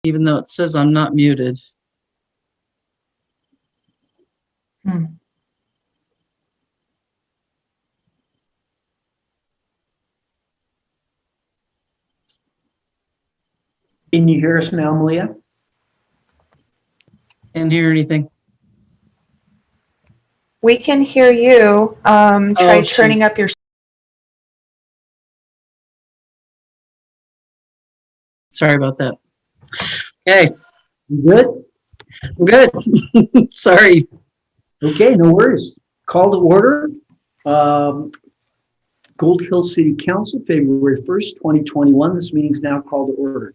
even though it says I'm not muted. Can you hear us now, Malia? Can't hear anything. We can hear you. Try shoot. turning up your. Sorry about that. Okay, You good? I'm good. Sorry. Okay, no worries. Call to order. Gold Hill City Council, February 1st, 2021. This meeting is now called to order.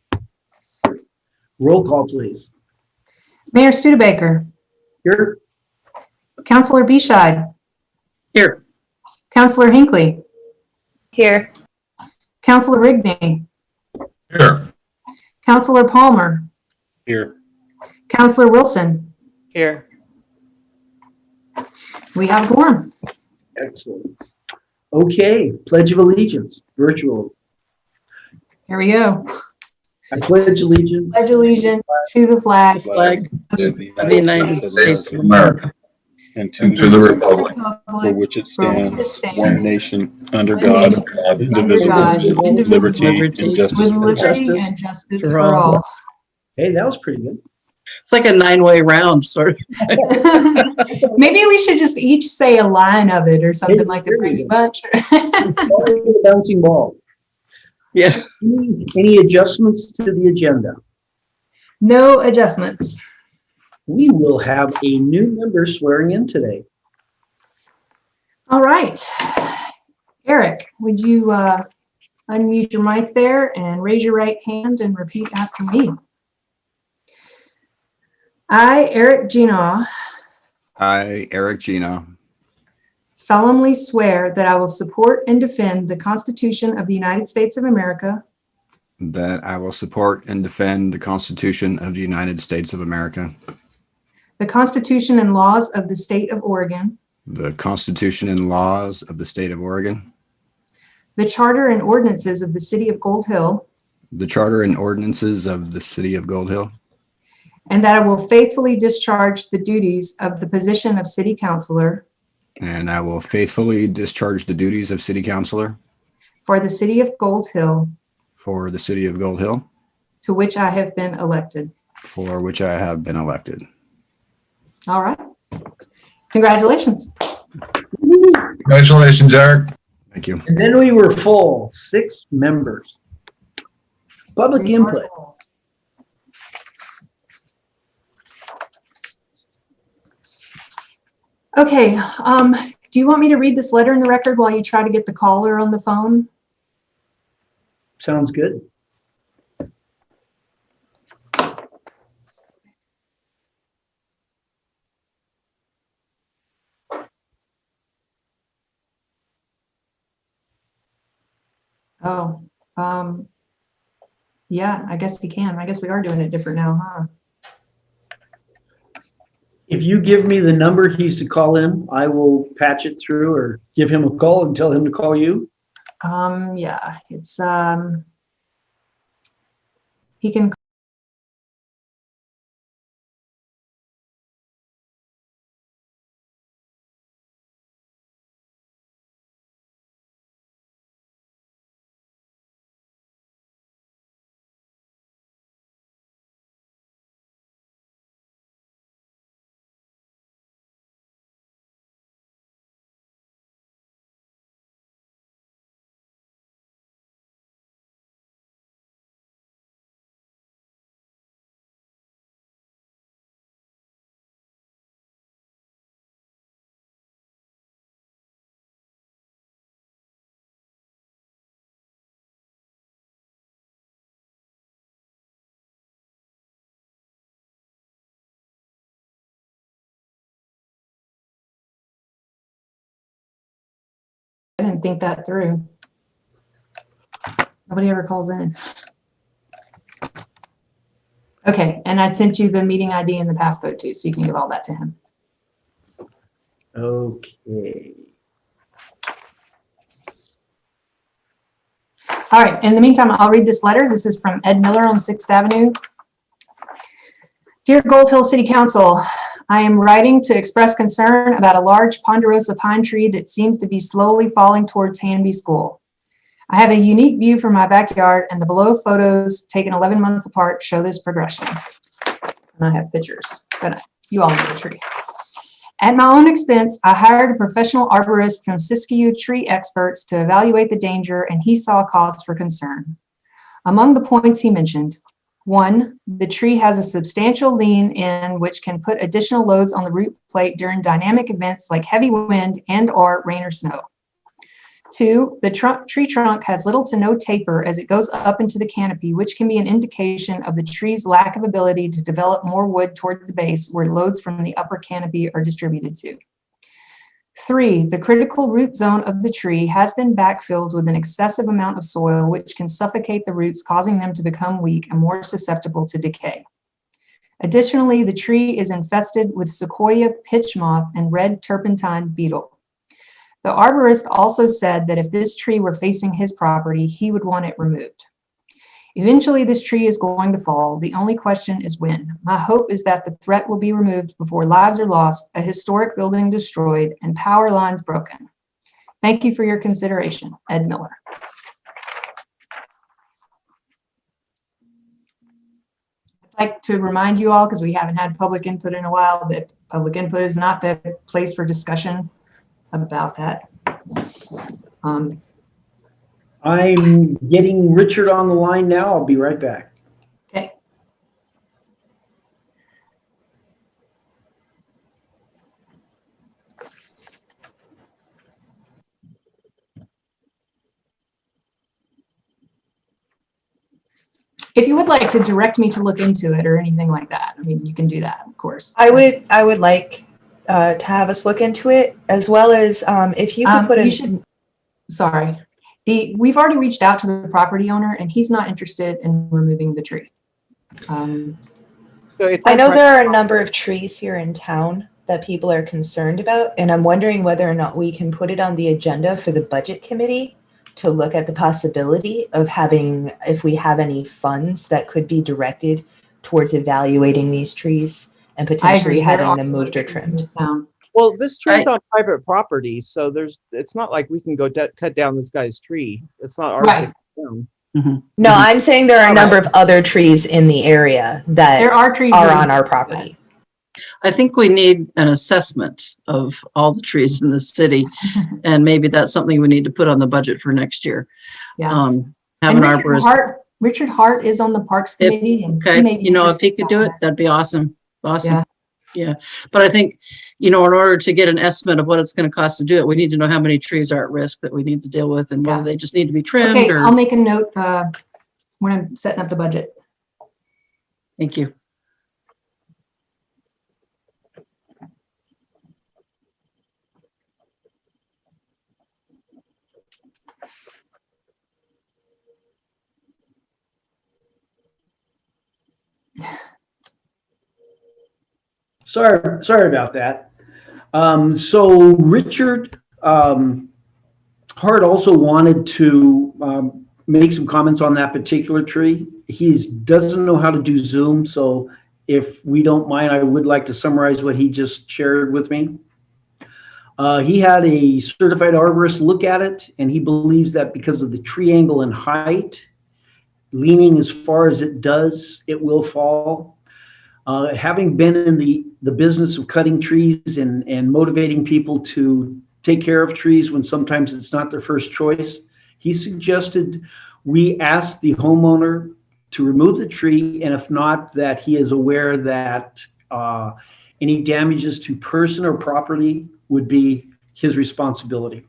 Roll call, please. Mayor Studebaker, Here. Councilor Bescheid, Here. Councilor Hinckley, Here. Councilor Rigney, Here. Councilor Palmer, Here. Councilor Wilson. Here. We have a quorum. Excellent. Okay, Pledge of Allegiance, virtual. Here we go. I pledge allegiance Pledge allegiance to the flag Flag Of of the United States of America And And to the republic Republic for which it for which stands, it stands, one nation, under one God, nation, indivisible, God, with indivisible, liberty and justice with for all. liberty Justice and justice for for all. all. Hey, that was pretty good. It's like a 9-way round, sort of. Maybe we should just each say a line of it or something like the Brady Bunch. The bouncing ball. Yeah. Any adjustments to the agenda? No adjustments. We will have a new member swearing in today. All right. Eric, would you unmute your mic there and raise your right hand and repeat after me? I, Eric Ginaw, I, Eric Gino, solemnly swear that I will support and defend the Constitution of the United States of America, that I will support and defend the Constitution of the United States of America, the Constitution and laws of the State of Oregon, the Constitution and laws of the State of Oregon, the Charter and ordinances of the City of Gold Hill, the Charter and ordinances of the City of Gold Hill, and that I will faithfully discharge the duties of the position of City Councilor and I will faithfully discharge the duties of City Councilor for the City of Gold Hill, for the City of Gold Hill, to which I have been elected. for which I have been elected. All right. Congratulations. Congratulations, Eric. Thank you. And then we were full, 6 members. Public input. Okay, do you want me to read this letter in the record while you try to get the caller on the phone? Sounds good. Oh, yeah, I guess he can. I guess we are doing it different now, huh? If you give me the number he's to call in, I will patch it through or give him a call and tell him to call you. Yeah, it's, he can. I didn't think that through. Nobody ever calls in. Okay, and I sent you the meeting ID and the passcode too, so you can give all that to him. Okay. All right, in the meantime, I'll read this letter. This is from Ed Miller on 6th Avenue. Dear Gold Hill City Council, I am writing to express concern about a large ponderosa pine tree that seems to be slowly falling towards Hanby School. I have a unique view from my backyard, and the below photos taken 11 months apart show this progression. And I have pictures, but you all know the tree. At my own expense, I hired a professional arborist from Siskiyou Tree Experts to evaluate the danger, and he saw cause for concern. Among the points he mentioned, 1, the tree has a substantial lean in which can put additional loads on the root plate during dynamic events like heavy wind and/or rain or snow. 2, the tree trunk has little to no taper as it goes up into the canopy, which can be an indication of the tree's lack of ability to develop more wood toward the base where loads from the upper canopy are distributed to. 3, the critical root zone of the tree has been backfilled with an excessive amount of soil, which can suffocate the roots, causing them to become weak and more susceptible to decay. Additionally, the tree is infested with sequoia pitch moth and red turpentine beetle. The arborist also said that if this tree were facing his property, he would want it removed. Eventually, this tree is going to fall. The only question is when. My hope is that the threat will be removed before lives are lost, a historic building destroyed, and power lines broken. Thank you for your consideration. Ed Miller. I'd like to remind you all, because we haven't had public input in a while, that public input is not the place for discussion about that. I'm getting Richard on the line now. I'll be right back. Okay. If you would like to direct me to look into it or anything like that, I mean, you can do that, of course. I would like to have us look into it, as well as if you could put in. Sorry. We've already reached out to the property owner, and he's not interested in removing the tree. So it's I on know pri- there are a number of trees here in town that people are concerned about, and I'm wondering whether or not we can put it on the agenda for the budget committee to look at the possibility of having, if we have any funds that could be directed towards evaluating these trees and potentially having them moved or trimmed. Well, this tree's on private property, so it's not like we can go cut down this guy's tree. It's not ours to Right. cut down. No, I'm saying there are a number of other trees in the area that There are trees are that- on our property. I think we need an assessment of all the trees in the city. And maybe that's something we need to put on the budget for next year. Yeah. Have And an arborist. Richard Hart is on the Parks If- Committee. And he Okay, may be if he interested could do in it, that. that'd be awesome. Awesome. Yeah. Yeah. But I think, in order to get an estimate of what it's going to cost to do it, we need to know how many trees are at risk that we need to deal with and whether Yeah. they just need to be trimmed Okay, or, I'll make a note when I'm setting up the budget. thank you. Sorry about that. So Richard Hart also wanted to make some comments on that particular tree. He doesn't know how to do Zoom, so if we don't mind, I would like to summarize what he just shared with me. He had a certified arborist look at it, and he believes that because of the tree angle and height, leaning as far as it does, it will fall. Having been in the business of cutting trees and motivating people to take care of trees when sometimes it's not their first choice, he suggested we ask the homeowner to remove the tree, and if not, that he is aware that any damages to person or property would be his responsibility.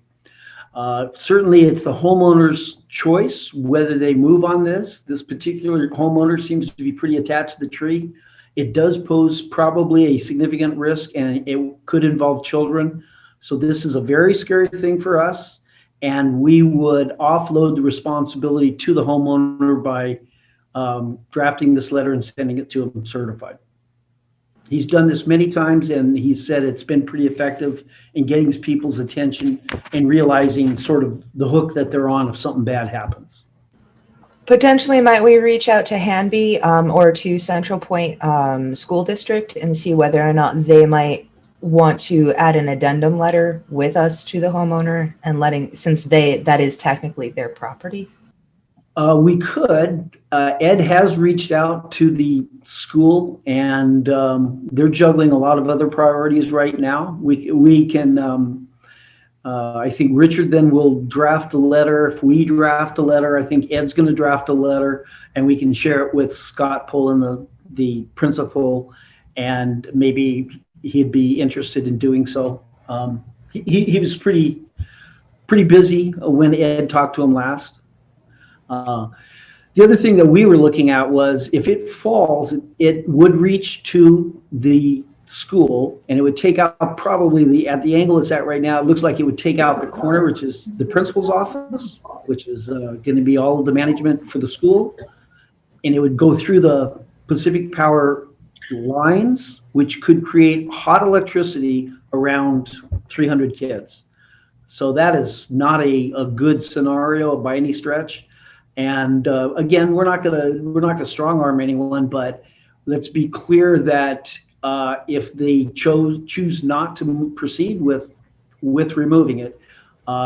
Certainly, it's the homeowner's choice whether they move on this. This particular homeowner seems to be pretty attached to the tree. It does pose probably a significant risk, and it could involve children. So this is a very scary thing for us, and we would offload the responsibility to the homeowner by drafting this letter and sending it to him certified. He's done this many times, and he said it's been pretty effective in getting people's attention and realizing sort of the hook that they're on if something bad happens. Potentially, might we reach out to Hanby or to Central Point School District and see whether or not they might want to add an addendum letter with us to the homeowner and letting, since that is technically their property? We could. Ed has reached out to the school, and they're juggling a lot of other priorities right now. We can. I think Richard then will draft a letter. If we draft a letter, I think Ed's going to draft a letter, and we can share it with Scott Pullen, the principal, and maybe he'd be interested in doing so. He was pretty busy when Ed talked to him last. The other thing that we were looking at was if it falls, it would reach to the school, and it would take out probably at the angle it's at right now, it looks like it would take out the corner, which is the principal's office, which is going to be all of the management for the school. And it would go through the Pacific Power lines, which could create hot electricity around 300 kids. So that is not a good scenario by any stretch. And again, we're not gonna strong arm anyone, but let's be clear that if they choose not to proceed with removing it,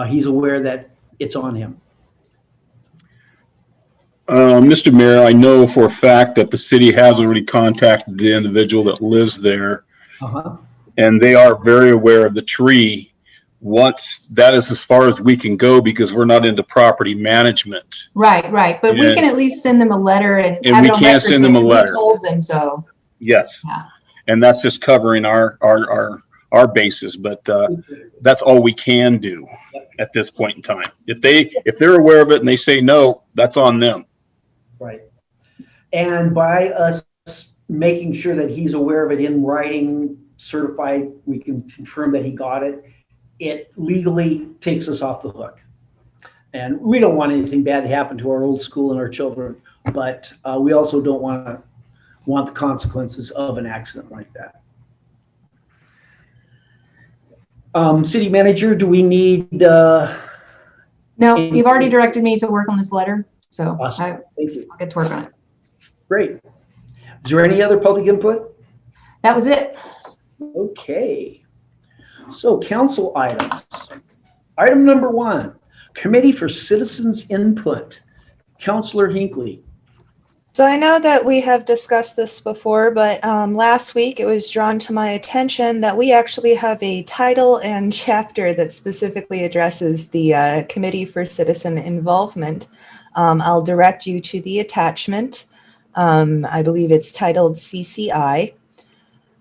he's aware that it's on him. Mr. Mayor, I know for a fact that the city has already contacted the individual that lives there, and they are very aware of the tree. Once that is as far as we can go, because we're not into property management. Right, right. But we Yeah. can at least send them a letter and And have we it on can record send them that a we letter. told them so. Yes. Yeah. And that's just covering our bases, but that's all we can do at this point in time. If they're aware of it and they say no, that's on them. Right. And by us making sure that he's aware of it in writing, certified, we can confirm that he got it. It legally takes us off the hook. And we don't want anything bad to happen to our old school and our children, but we also don't want the consequences of an accident like that. City manager, do we need? No, you've already directed me to work on this letter, so Awesome. Thank you. I'll get to work on it. Great. Is there any other public input? That was it. Okay. So council items. Item number 1, Committee for Citizens Input. Councilor Hinckley. So I know that we have discussed this before, but last week it was drawn to my attention that we actually have a title and chapter that specifically addresses the Committee for Citizen Involvement. I'll direct you to the attachment. I believe it's titled CCI.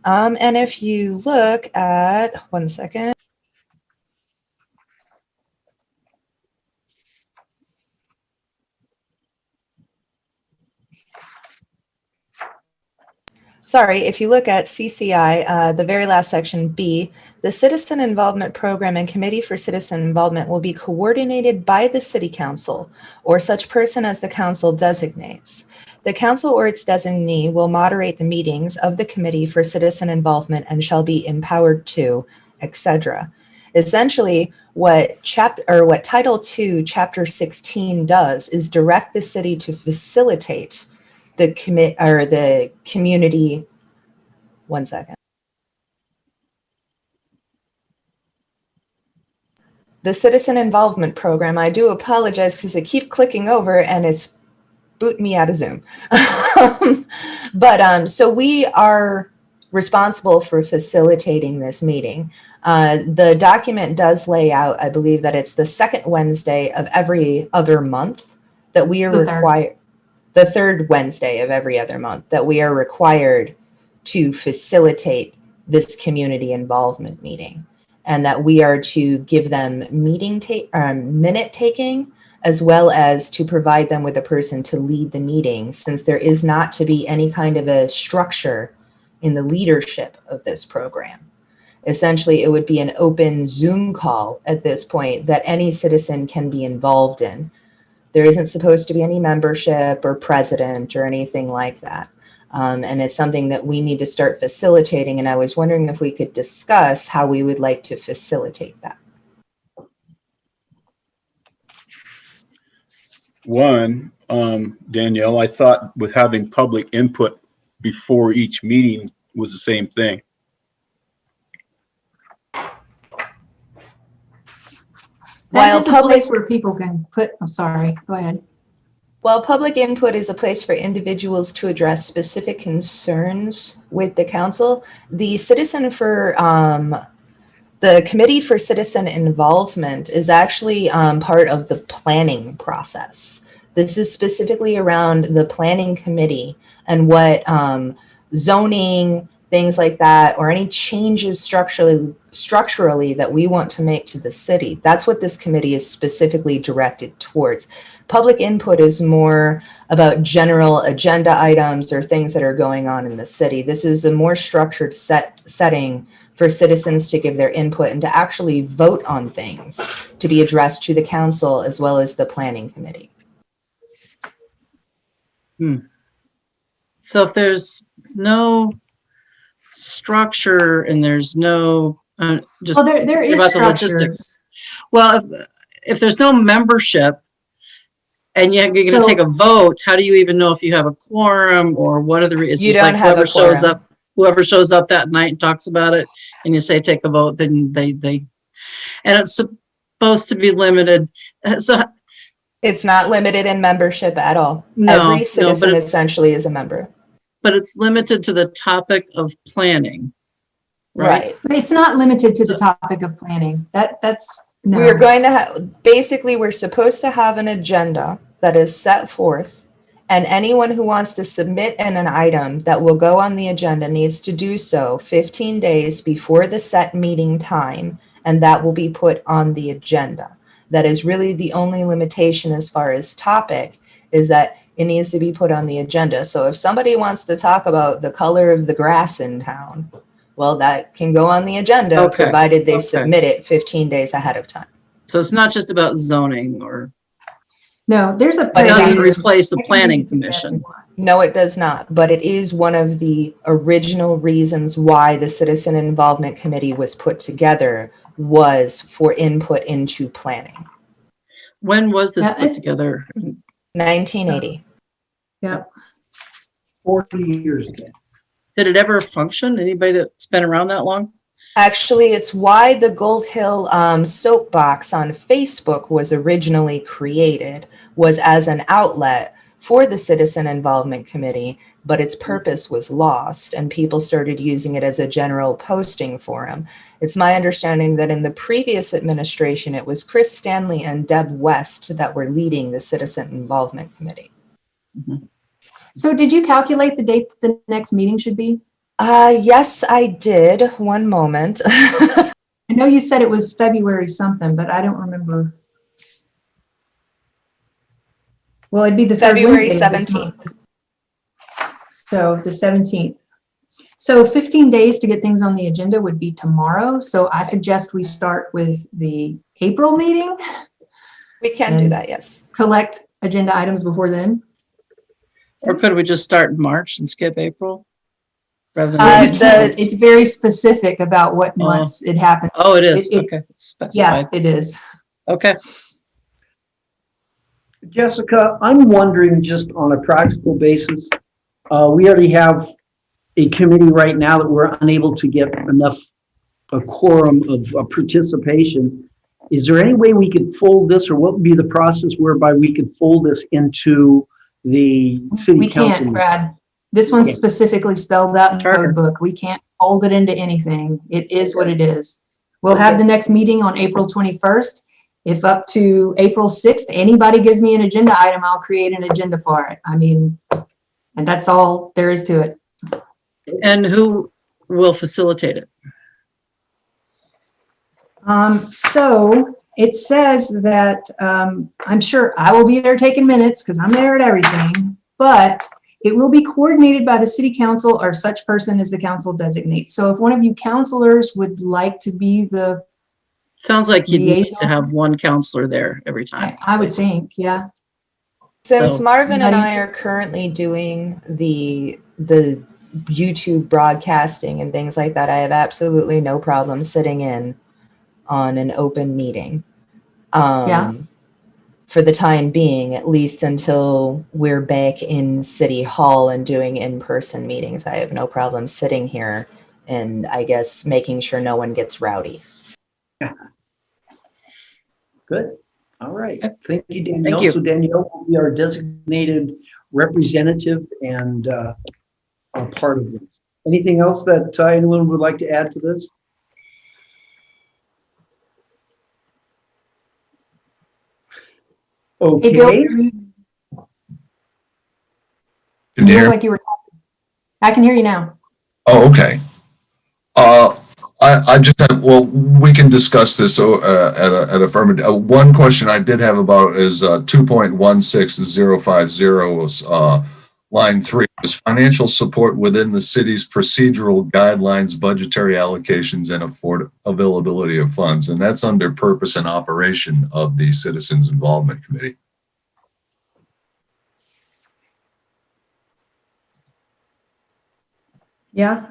And if you look at, one second. Sorry, if you look at CCI, the very last section, B, the Citizen Involvement Program and Committee for Citizen Involvement will be coordinated by the City Council or such person as the council designates. The council or its designee will moderate the meetings of the Committee for Citizen Involvement and shall be empowered to, etc. Essentially, what Title II, Chapter 16 does is direct the city to facilitate the community. One second. The Citizen Involvement Program. I do apologize because I keep clicking over and it's booting me out of Zoom. So we are responsible for facilitating this meeting. The document does lay out, I believe that it's the second Wednesday of every other month that we are required. The third Wednesday of every other month that we are required to facilitate this community involvement meeting, and that we are to give them minute taking, as well as to provide them with a person to lead the meeting, since there is not to be any kind of a structure in the leadership of this program. Essentially, it would be an open Zoom call at this point that any citizen can be involved in. There isn't supposed to be any membership or president or anything like that. And it's something that we need to start facilitating. And I was wondering if we could discuss how we would like to facilitate that. One, Danielle. I thought with having public input before each meeting was the same thing. That While is a public place where people can put, I'm sorry, go ahead. While public input is a place for individuals to address specific concerns with the council, the the Committee for Citizen Involvement is actually part of the planning process. This is specifically around the planning committee and what zoning, things like that, or any changes structurally that we want to make to the city. That's what this committee is specifically directed towards. Public input is more about general agenda items or things that are going on in the city. This is a more structured setting for citizens to give their input and to actually vote on things to be addressed to the council as well as the planning committee. So if there's no structure and there's no, just Well, there is about the structure. logistics. Well, if there's no membership and you're going to So- take a vote, how do you even know if you have a quorum or what are the, it's You just don't like have a whoever shows up that night and talks about it and you say, take a vote, then they, and it's supposed to be limited. So It's not limited in membership at all. No, Every citizen it's- essentially is a member. but it's limited to the topic of planning, right? Right. It's not limited to the topic of planning. That's, no. We're going to have, basically, we're supposed to have an agenda that is set forth, and anyone who wants to submit an item that will go on the agenda needs to do so 15 days before the set meeting time, and that will be put on the agenda. That is really the only limitation as far as topic, is that it needs to be put on the agenda. So if somebody wants to talk about the color of the grass in town, well, that can go on the agenda, Okay, provided they okay. submit it 15 days ahead of time. So it's not just about zoning or, No, there's a. But it doesn't is- replace the I can planning do that if you commission. want. No, it does not, but it is one of the original reasons why the Citizen Involvement Committee was put together, was for input into planning. When was this Yeah, put it's- together? 1980. Yeah. 40 years ago. Did it ever function? Anybody that's been around that long? Actually, it's why the Gold Hill soapbox on Facebook was originally created, was as an outlet for the Citizen Involvement Committee, but its purpose was lost and people started using it as a general posting forum. It's my understanding that in the previous administration, it was Chris Stanley and Deb West that were leading the Citizen Involvement Committee. So did you calculate the date that the next meeting should be? Yes, I did. One moment. I know you said it was February something, but I don't remember. Well, it'd be the third February Wednesday of this 17th. month. So the 17th. So 15 days to get things on the agenda would be tomorrow. So I suggest we start with the April meeting, We can do that, yes. collect agenda items before then. Or could we just start in March and skip April? Rather Uh, than, It's very specific about what months it happened. oh, it is, it- okay, it's Yeah, specified, it is. okay. Jessica, I'm wondering, just on a practical basis, we already have a committee right now that we're unable to get enough, a quorum of participation. Is there any way we could fold this, or what would be the process whereby we could fold this into the city We council? can't, Brad. This one's Okay. specifically spelled out in the Charter. code book. We can't hold it into anything. It is what it is. We'll have the next meeting on April 21st. If up to April 6th, anybody gives me an agenda item, I'll create an agenda for it. I mean, and that's all there is to it. And who will facilitate it? So it says that, I'm sure I will be there taking minutes because I'm there at everything, but it will be coordinated by the city council or such person as the council designates. So if one of you counselors would like to be the, Sounds like you need to Liaison. have one counselor there every time. I would think, yeah. Since So- Marvin and How do I you- are currently doing the YouTube broadcasting and things like that, I have absolutely no problem sitting in on an open meeting. Yeah. for the time being, at least until we're back in City Hall and doing in-person meetings. I have no problem sitting here and I guess making sure no one gets rowdy. Good. All right. Thank you, Thank Danielle. you. So Danielle will be our designated representative and a part of this. Anything else that anyone would like to add to this? Hey, Bill, Okay. you Can you look hear? like you were talking. I can hear you now. Oh, okay. I just have, well, we can discuss this at affirmative. One question I did have about is 2.16050, line 3, is financial support within the city's procedural guidelines, budgetary allocations, and availability of funds. And that's under purpose and operation of the Citizens Involvement Committee. Yeah.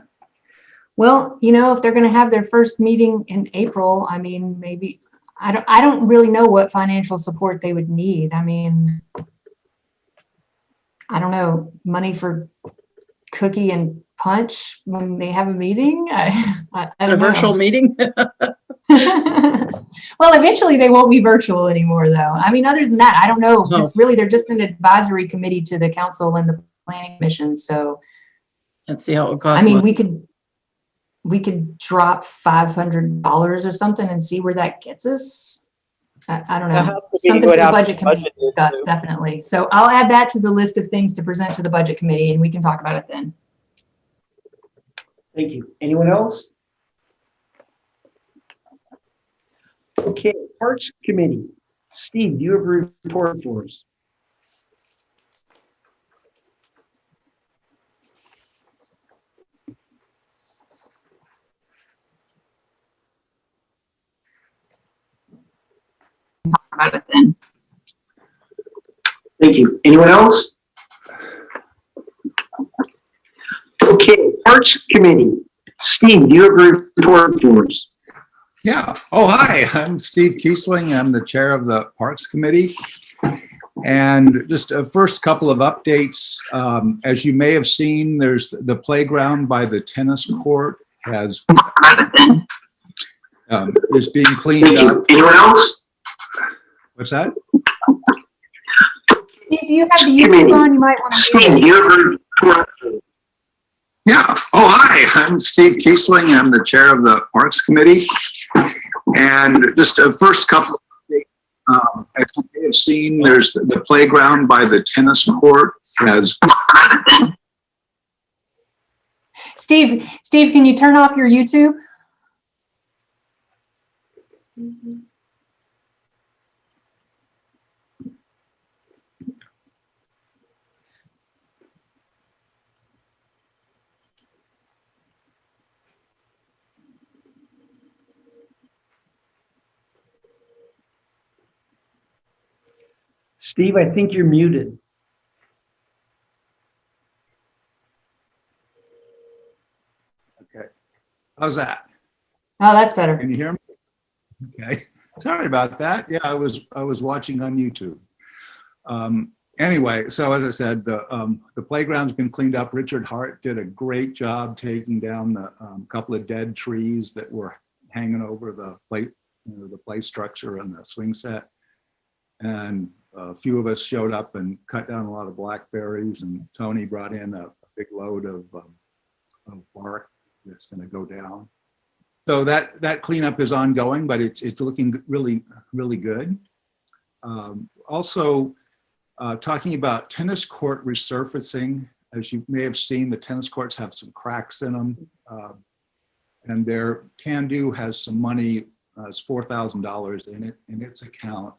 Well, you know, if they're going to have their first meeting in April, I mean, maybe, I don't really know what financial support they would need. I mean, I don't know, money for cookie and punch when they have a meeting? I A don't know. virtual meeting? Well, eventually they won't be virtual anymore, though. I mean, other than that, I don't know. Because really, they're just an advisory committee to the council and the planning commission. So, Let's see how it would cost. I mean, money. we could drop $500 or something and see where that gets us. I don't That know. has to be Something for what the happens budget committee to budget discuss, too. definitely. So I'll add that to the list of things to present to the budget committee, and we can talk about it then. Thank you. Anyone else? Okay, Parks Committee. Steve, do you have a report for us? Talk about it then. Thank you. Anyone else? Okay, Parks Committee. Steve, do you have a report for us? Yeah. Oh, hi. I'm Steve Kiesling. I'm the chair of the Parks Committee. And just a first couple of updates. As you may have seen, there's the playground by the tennis court is being cleaned up. Anyone else? What's that? Steve, do you have the YouTube on? You might want to mute Steve, it. do you have a report? Yeah. Oh, hi. I'm Steve Kiesling. I'm the chair of the Parks Committee. And just a first couple of updates. As you may have seen, there's the playground by the tennis court has. Steve, can you turn off your YouTube? Steve, I think you're muted. Okay. How's that? Oh, that's better. Can you hear me? Okay. Sorry about that. Yeah, I was watching on YouTube. Anyway, so as I said, the playground's been cleaned up. Richard Hart did a great job taking down the couple of dead trees that were hanging over the play structure and the swing set. And a few of us showed up and cut down a lot of blackberries, and Tony brought in a big load of bark that's going to go down. So that cleanup is ongoing, but it's looking really, really good. Also, talking about tennis court resurfacing, as you may have seen, the tennis courts have some cracks in them, and their Can-Do has some money, it's $4,000 in its account.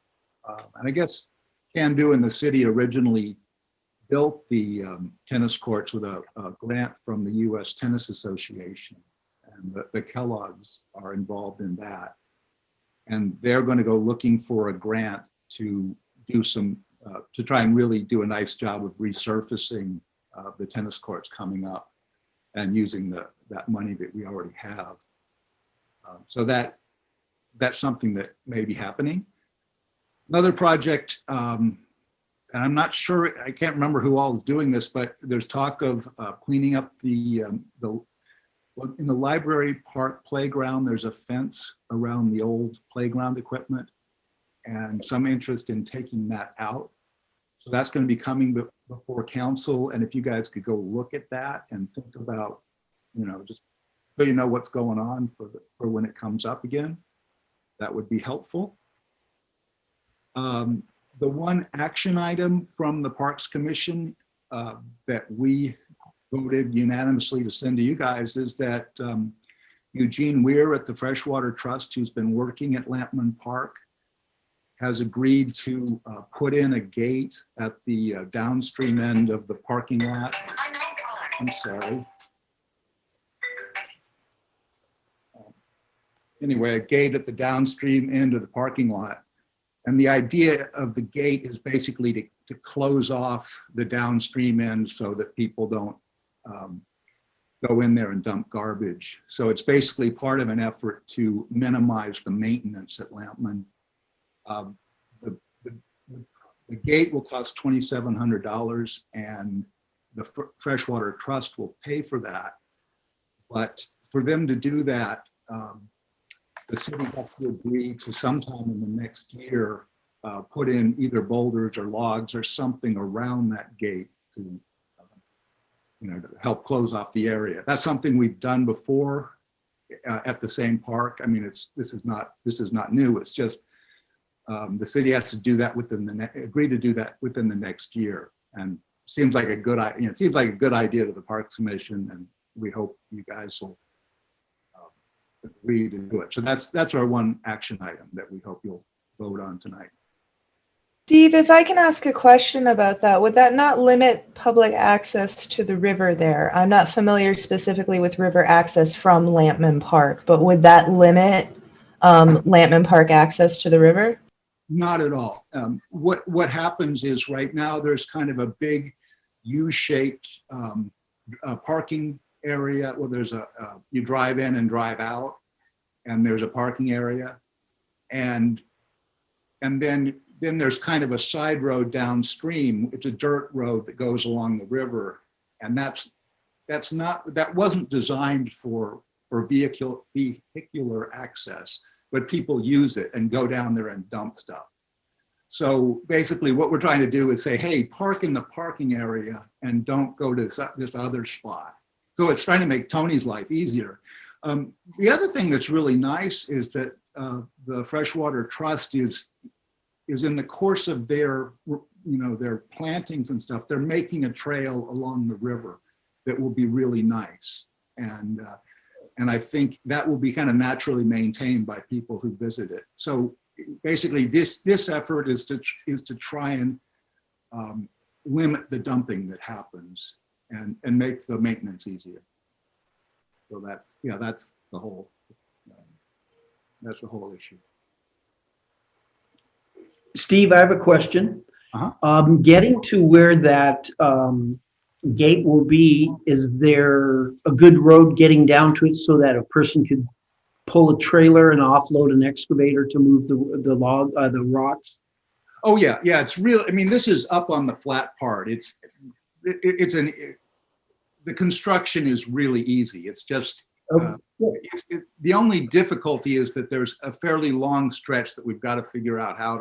And I guess Can-Do in the city originally built the tennis courts with a grant from the U.S. Tennis Association, and the Kellogg's are involved in that. And they're going to go looking for a grant to do some, to try and really do a nice job of resurfacing the tennis courts coming up and using that money that we already have. So that's something that may be happening. Another project, and I'm not sure, I can't remember who all is doing this, but there's talk of cleaning up in the library park playground, there's a fence around the old playground equipment and some interest in taking that out. So that's going to be coming before council. And if you guys could go look at that and think about, just so you know what's going on for when it comes up again, that would be helpful. The one action item from the Parks Commission that we voted unanimously to send to you guys is that Eugene Weir at the Freshwater Trust, who's been working at Lampman Park, has agreed to put in a gate at the downstream end of the parking lot. I'm sorry. Anyway, a gate at the downstream end of the parking lot. And the idea of the gate is basically to close off the downstream end so that people don't go in there and dump garbage. So it's basically part of an effort to minimize the maintenance at Lampman. The gate will cost $2,700 and the Freshwater Trust will pay for that. But for them to do that, the city has to agree to sometime in the next year, put in either boulders or logs or something around that gate to, to help close off the area. That's something we've done before at the same park. I mean, this is not new. It's just the city has to do that agree to do that within the next year. And seems like a good idea. It seems like a good idea to the Parks Commission, and we hope you guys will agree to do it. So that's our one action item that we hope you'll vote on tonight. Steve, if I can ask a question about that, would that not limit public access to the river there? I'm not familiar specifically with river access from Lampman Park, but would that limit Lampman Park access to the river? Not at all. What happens is right now there's kind of a big U-shaped parking area. Well, there's you drive in and drive out, and there's a parking area, and then there's kind of a side road downstream. It's a dirt road that goes along the river, and that wasn't designed for vehicular access, but people use it and go down there and dump stuff. So basically what we're trying to do is say, hey, park in the parking area and don't go to this other spot. So it's trying to make Tony's life easier. The other thing that's really nice is that the Freshwater Trust is in the course of their plantings and stuff, they're making a trail along the river that will be really nice. And I think that will be kind of naturally maintained by people who visit it. So basically this effort is to try and limit the dumping that happens and make the maintenance easier. So that's the whole issue. Steve, I have a question. Getting to where that gate will be, is there a good road getting down to it so that a person could pull a trailer and offload an excavator to move the rocks? Oh yeah, it's real. I mean, this is up on the flat part. The construction is really easy. It's just the only difficulty is that there's a fairly long stretch that we've got to figure out how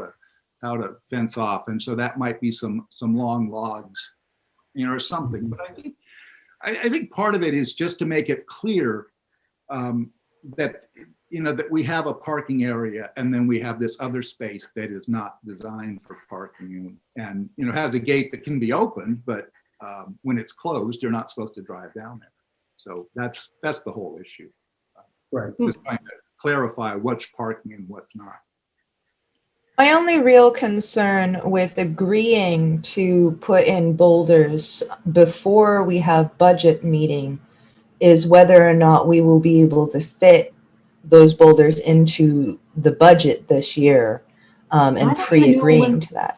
to fence off, and so that might be some long logs, or something. But I think part of it is just to make it clear that that we have a parking area, and then we have this other space that is not designed for parking, and has a gate that can be opened, but when it's closed, you're not supposed to drive down there. So that's the whole issue. Right. Just trying to clarify what's parking and what's not. My only real concern with agreeing to put in boulders before we have budget meeting is whether or not we will be able to fit those boulders into the budget this year, and pre-agreeing to that.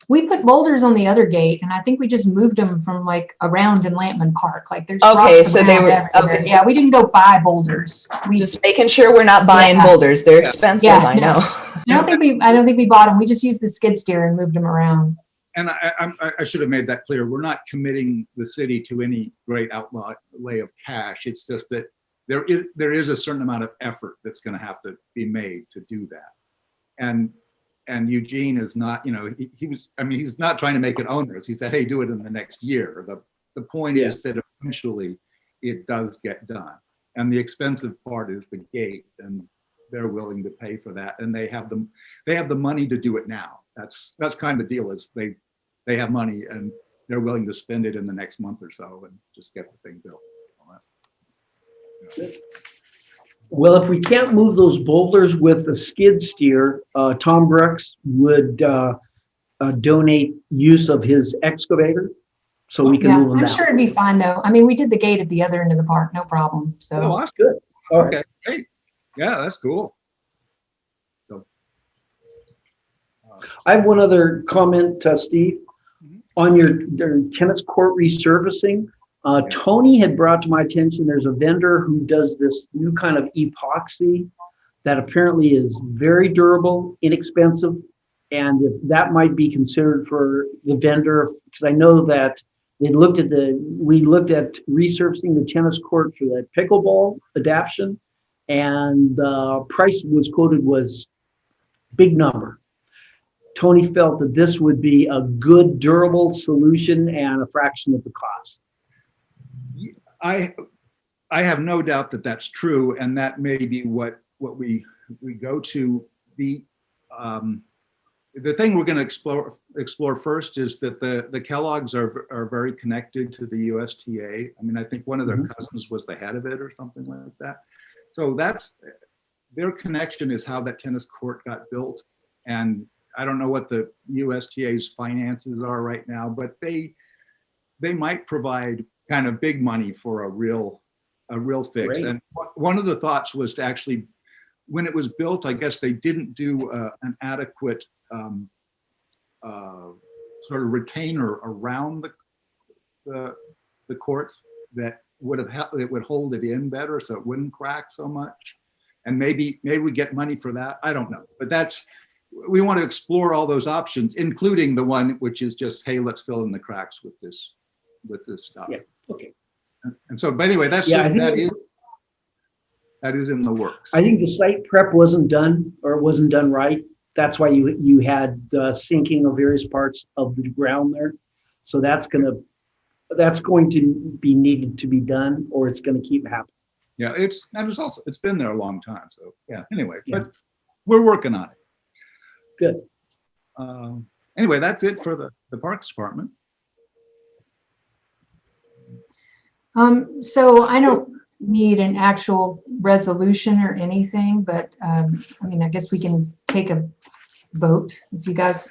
We put boulders on the other gate, and I think we just moved them from around in Lampman Park. There's Okay, rocks so they around were everywhere. okay. Yeah, we didn't go buy boulders. We Just making sure we're not buying boulders. They're expensive, Yeah, I no. know. I don't think we bought them. We just used the skid steer and moved them around. And I should have made that clear. We're not committing the city to any great outlay of cash. It's just that there is a certain amount of effort that's going to have to be made to do that. And Eugene is not, he's not trying to make it onerous. He said, hey, do it in the next year. The point is that eventually it does get done. And the expensive part is the gate, and they're willing to pay for that. And they have the money to do it now. That's kind of the deal, is they have money and they're willing to spend it in the next month or so and just get the thing built. Well, if we can't move those boulders with the skid steer, Tom Brooks would donate use of his excavator so we can Yeah, move them I'm down. sure it'd be fine though. I mean, we did the gate at the other end of the park, no problem. So Oh, that's Good. All right. okay. Great. Yeah, that's cool. So, I have one other comment, Steve. On your tennis court resurfacing, Tony had brought to my attention, there's a vendor who does this new kind of epoxy that apparently is very durable, inexpensive, and if that might be considered for the vendor, because I know that we looked at resurfacing the tennis court for the pickleball adaptation, and the price was quoted was big number. Tony felt that this would be a good, durable solution and a fraction of the cost. I have no doubt that that's true, and that may be what we go to. The thing we're going to explore first is that the Kellogg's are very connected to the USTA. I mean, I think one of their cousins was the head of it or something like that. So that's their connection is how that tennis court got built. And I don't know what the USTA's finances are right now, but they might provide kind of big money for a real fix. Great. And one of the thoughts was to actually, when it was built, I guess they didn't do an adequate sort of retainer around the courts that would hold it in better, so it wouldn't crack so much. And maybe we get money for that. I don't know, but we want to explore all those options, including the one which is just, hey, let's fill in the cracks with this stuff. Yeah. Okay. And so, but anyway, that is in the works. I think the site prep wasn't done right. That's why you had sinking of various parts of the ground there. So that's going to be needed to be done, or it's going to keep happening. Yeah, it's been there a long time. So yeah, anyway, Yeah. but we're working on it. Good. Anyway, that's it for the Parks Department. So I don't need an actual resolution or anything, but I mean, I guess we can take a vote if you guys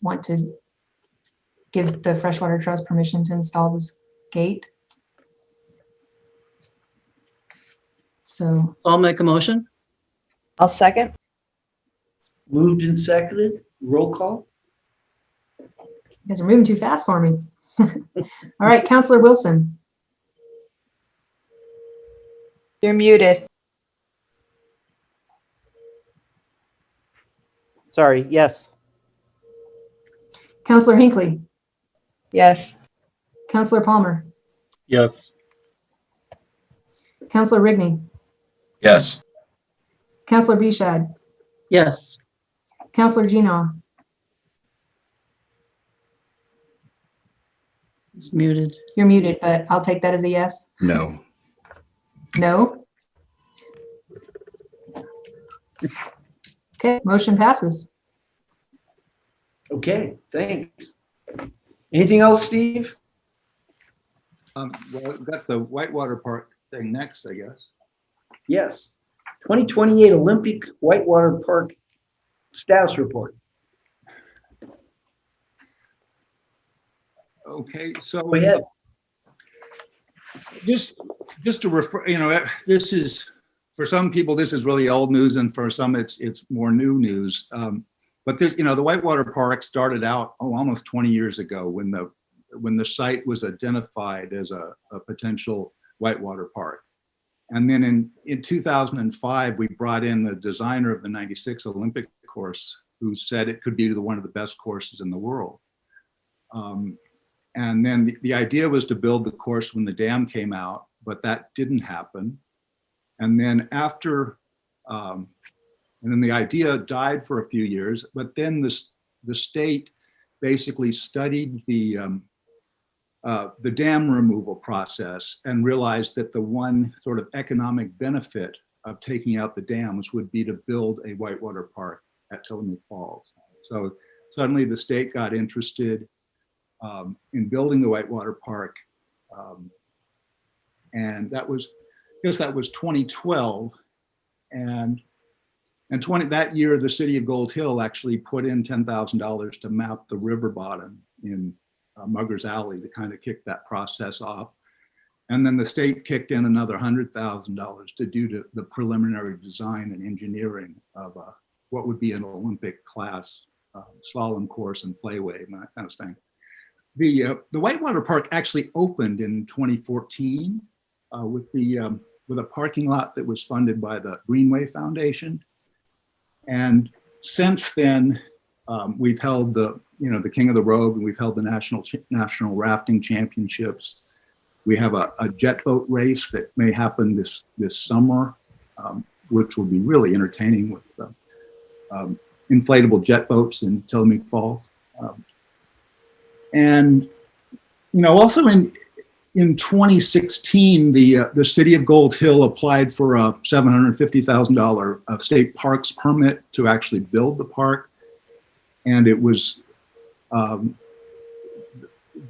want to give the Freshwater Trust permission to install this gate. So So I'll make a motion. I'll second. Moved and seconded. Roll call. you guys are moving too fast for me. All right, Counselor Wilson, You're muted. Sorry, yes. Counselor Hinckley, Yes. Counselor Palmer, Yes. Counselor Rigney, Yes. Counselor Bishad, Yes. Counselor Ginaw, It's muted. you're muted, but I'll take that as a yes. No. No? Okay, motion passes. Okay, thanks. Anything else, Steve? Well, we've got the Whitewater Park thing next, I guess. Yes. 2028 Olympic Whitewater Park status report. Okay, so Go ahead. just to refer, this is, for some people, this is really old news, and for some it's more new news. But this, the Whitewater Park started out almost 20 years ago when the site was identified as a potential whitewater park. And then in 2005, we brought in the designer of the '96 Olympic course, who said it could be one of the best courses in the world. And then the idea was to build the course when the dam came out, but that didn't happen. And then and then the idea died for a few years, but then the state basically studied the dam removal process and realized that the one sort of economic benefit of taking out the dams would be to build a whitewater park at Tillamook Falls. So suddenly the state got interested in building the whitewater park. And that was, I guess that was 2012. And that year, the city of Gold Hill actually put in $10,000 to map the river bottom in Muggers Alley to kind of kick that process off. And then the state kicked in another $100,000 to do the preliminary design and engineering of what would be an Olympic class slalom course and playway and that kind of thing. The Whitewater Park actually opened in 2014 with a parking lot that was funded by the Greenway Foundation. And since then, we've held the King of the Road, and we've held the national rafting championships. We have a jet boat race that may happen this summer, which will be really entertaining with inflatable jet boats in Tillamook Falls. And also in 2016, the city of Gold Hill applied for a $750,000 state parks permit to actually build the park, and it was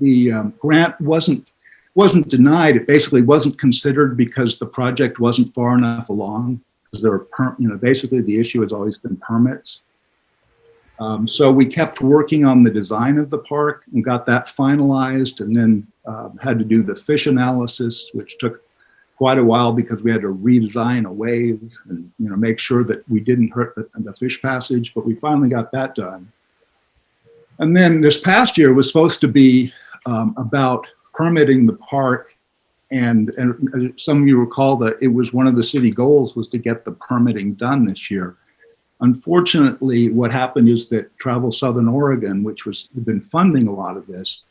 the grant wasn't denied. It basically wasn't considered because the project wasn't far enough along. Because there were basically the issue has always been permits. So we kept working on the design of the park and got that finalized, and then had to do the fish analysis, which took quite a while because we had to redesign a wave and make sure that we didn't hurt the fish passage, but we finally got that done. And then this past year was supposed to be about permitting the park, and some of you recall that it was one of the city goals was to get the permitting done this year. Unfortunately, what happened is that Travel Southern Oregon, which had been funding a lot of this,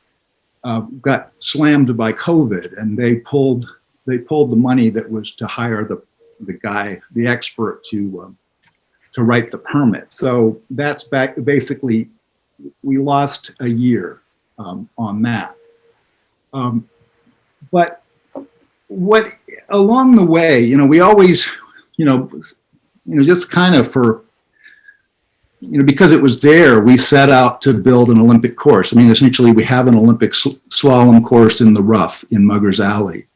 got slammed by COVID, and they pulled the money that was to hire the expert to write the permit. So that's basically, we lost a year on that. But what along the way, we always, just kind of because it was there, we set out to build an Olympic course. I mean, essentially, we have an Olympic slalom course in the rough in Muggers Alley.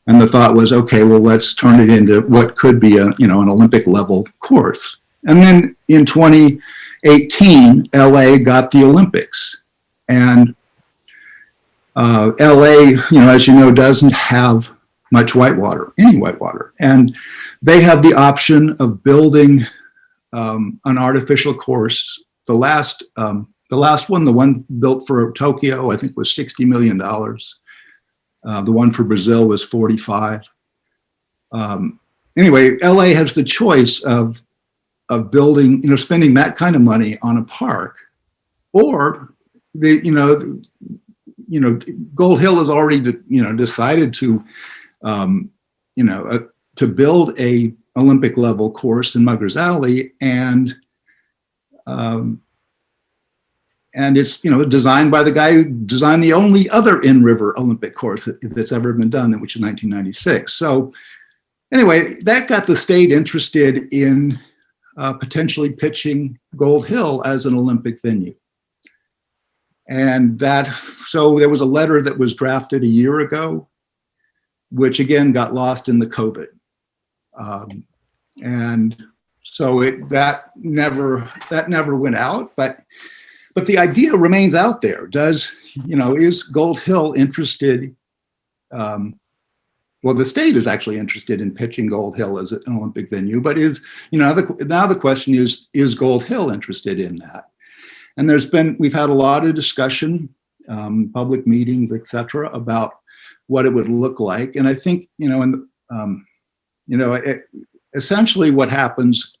And the thought was, okay, well, let's turn it into what could be an Olympic level course. And then in 2018, LA got the Olympics. And LA, as you know, doesn't have much any whitewater. And they have the option of building an artificial course. The last one, the one built for Tokyo, I think was $60 million. The one for Brazil was 45. Anyway, LA has the choice of building, spending that kind of money on a park, or Gold Hill has already, decided to, to build a Olympic level course in Muggers Alley, and it's designed by the guy who designed the only other in-river Olympic course that's ever been done, which is 1996. So anyway, that got the state interested in potentially pitching Gold Hill as an Olympic venue. And so there was a letter that was drafted a year ago, which again got lost in the COVID. And so that never went out, but the idea remains out there. Is Gold Hill interested? Well, the state is actually interested in pitching Gold Hill as an Olympic venue, but now the question is Gold Hill interested in that? And we've had a lot of discussion, public meetings, et cetera, about what it would look like. And I think, essentially what happens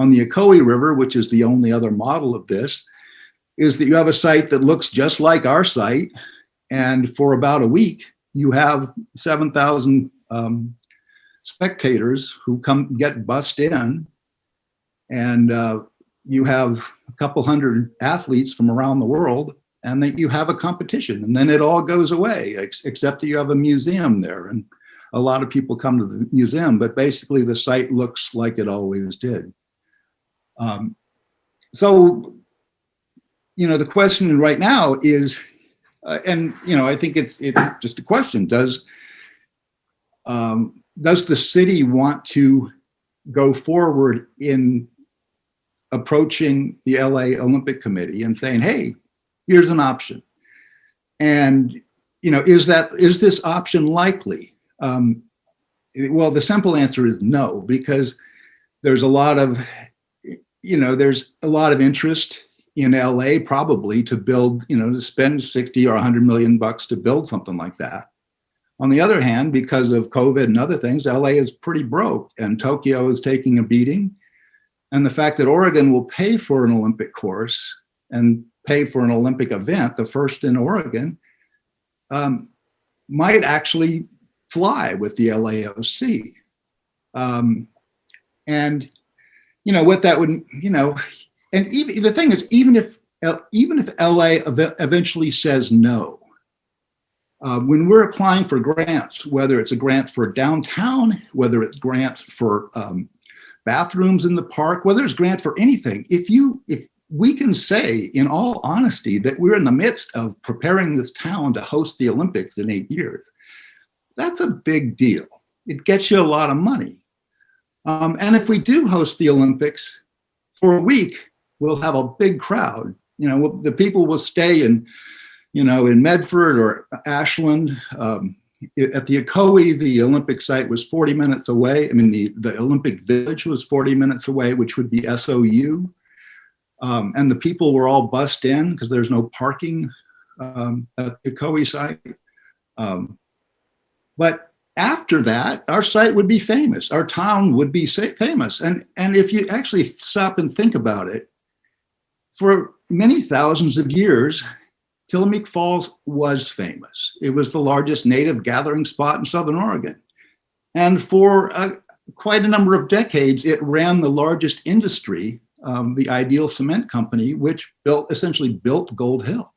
on the Ocoee River, which is the only other model of this, is that you have a site that looks just like our site. And for about a week, you have 7,000 spectators who come get bussed in. And you have a couple hundred athletes from around the world, and that you have a competition. And then it all goes away, except that you have a museum there. And a lot of people come to the museum, but basically the site looks like it always did. So, you know, the question right now is, and, you know, I think it's just a question, does the city want to go forward in approaching the LA Olympic Committee and saying, hey, here's an option? And, you know, is this option likely? Well, the simple answer is no, because there's a lot of, you know, there's a lot of interest in LA probably to build, you know, to spend 60 or 100 million bucks to build something like that. On the other hand, because of COVID and other things, LA is pretty broke, and Tokyo is taking a beating. And the fact that Oregon will pay for an Olympic course and pay for an Olympic event, the first in Oregon, might actually fly with the LAOC. And, you know, what that would, you know, and even the thing is, even if LA eventually says no, when we're applying for grants, whether it's a grant for downtown, whether it's grants for bathrooms in the park, whether it's grant for anything, if we can say in all honesty that we're in the midst of preparing this town to host the Olympics in 8 years, that's a big deal. It gets you a lot of money. And if we do host the Olympics for a week, we'll have a big crowd. You know, the people will stay in, you know, in Medford or Ashland. At the Ocoee, the Olympic site was 40 minutes away. I mean, the Olympic Village was 40 minutes away, which would be SOU. And the people were all bussed in because there's no parking at the Ocoee site. But after that, our site would be famous. Our town would be famous. And if you actually stop and think about it, for many thousands of years, Tillamook Falls was famous. It was the largest native gathering spot in Southern Oregon. And for quite a number of decades, it ran the largest industry, the Ideal Cement Company, which essentially built Gold Hill.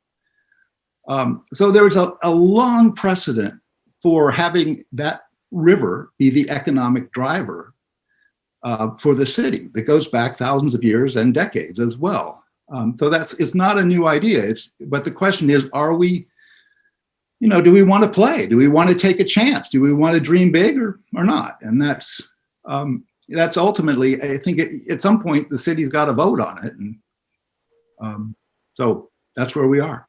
So there was a long precedent for having that river be the economic driver for the city that goes back thousands of years and decades as well. So it's not a new idea. But the question is, are we, you know, do we want to play? Do we want to take a chance? Do we want to dream big or not? And that's ultimately, I think at some point the city's got to vote on it. And so that's where we are.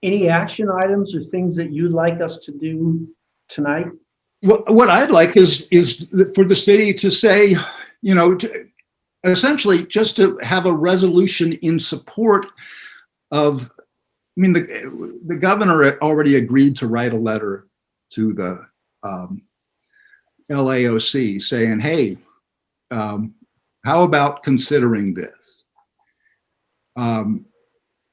Any action items or things that you'd like us to do tonight? What I'd like is for the city to say, you know, essentially just to have a resolution in support of, I mean, the governor already agreed to write a letter to the LAOC saying, hey, how about considering this?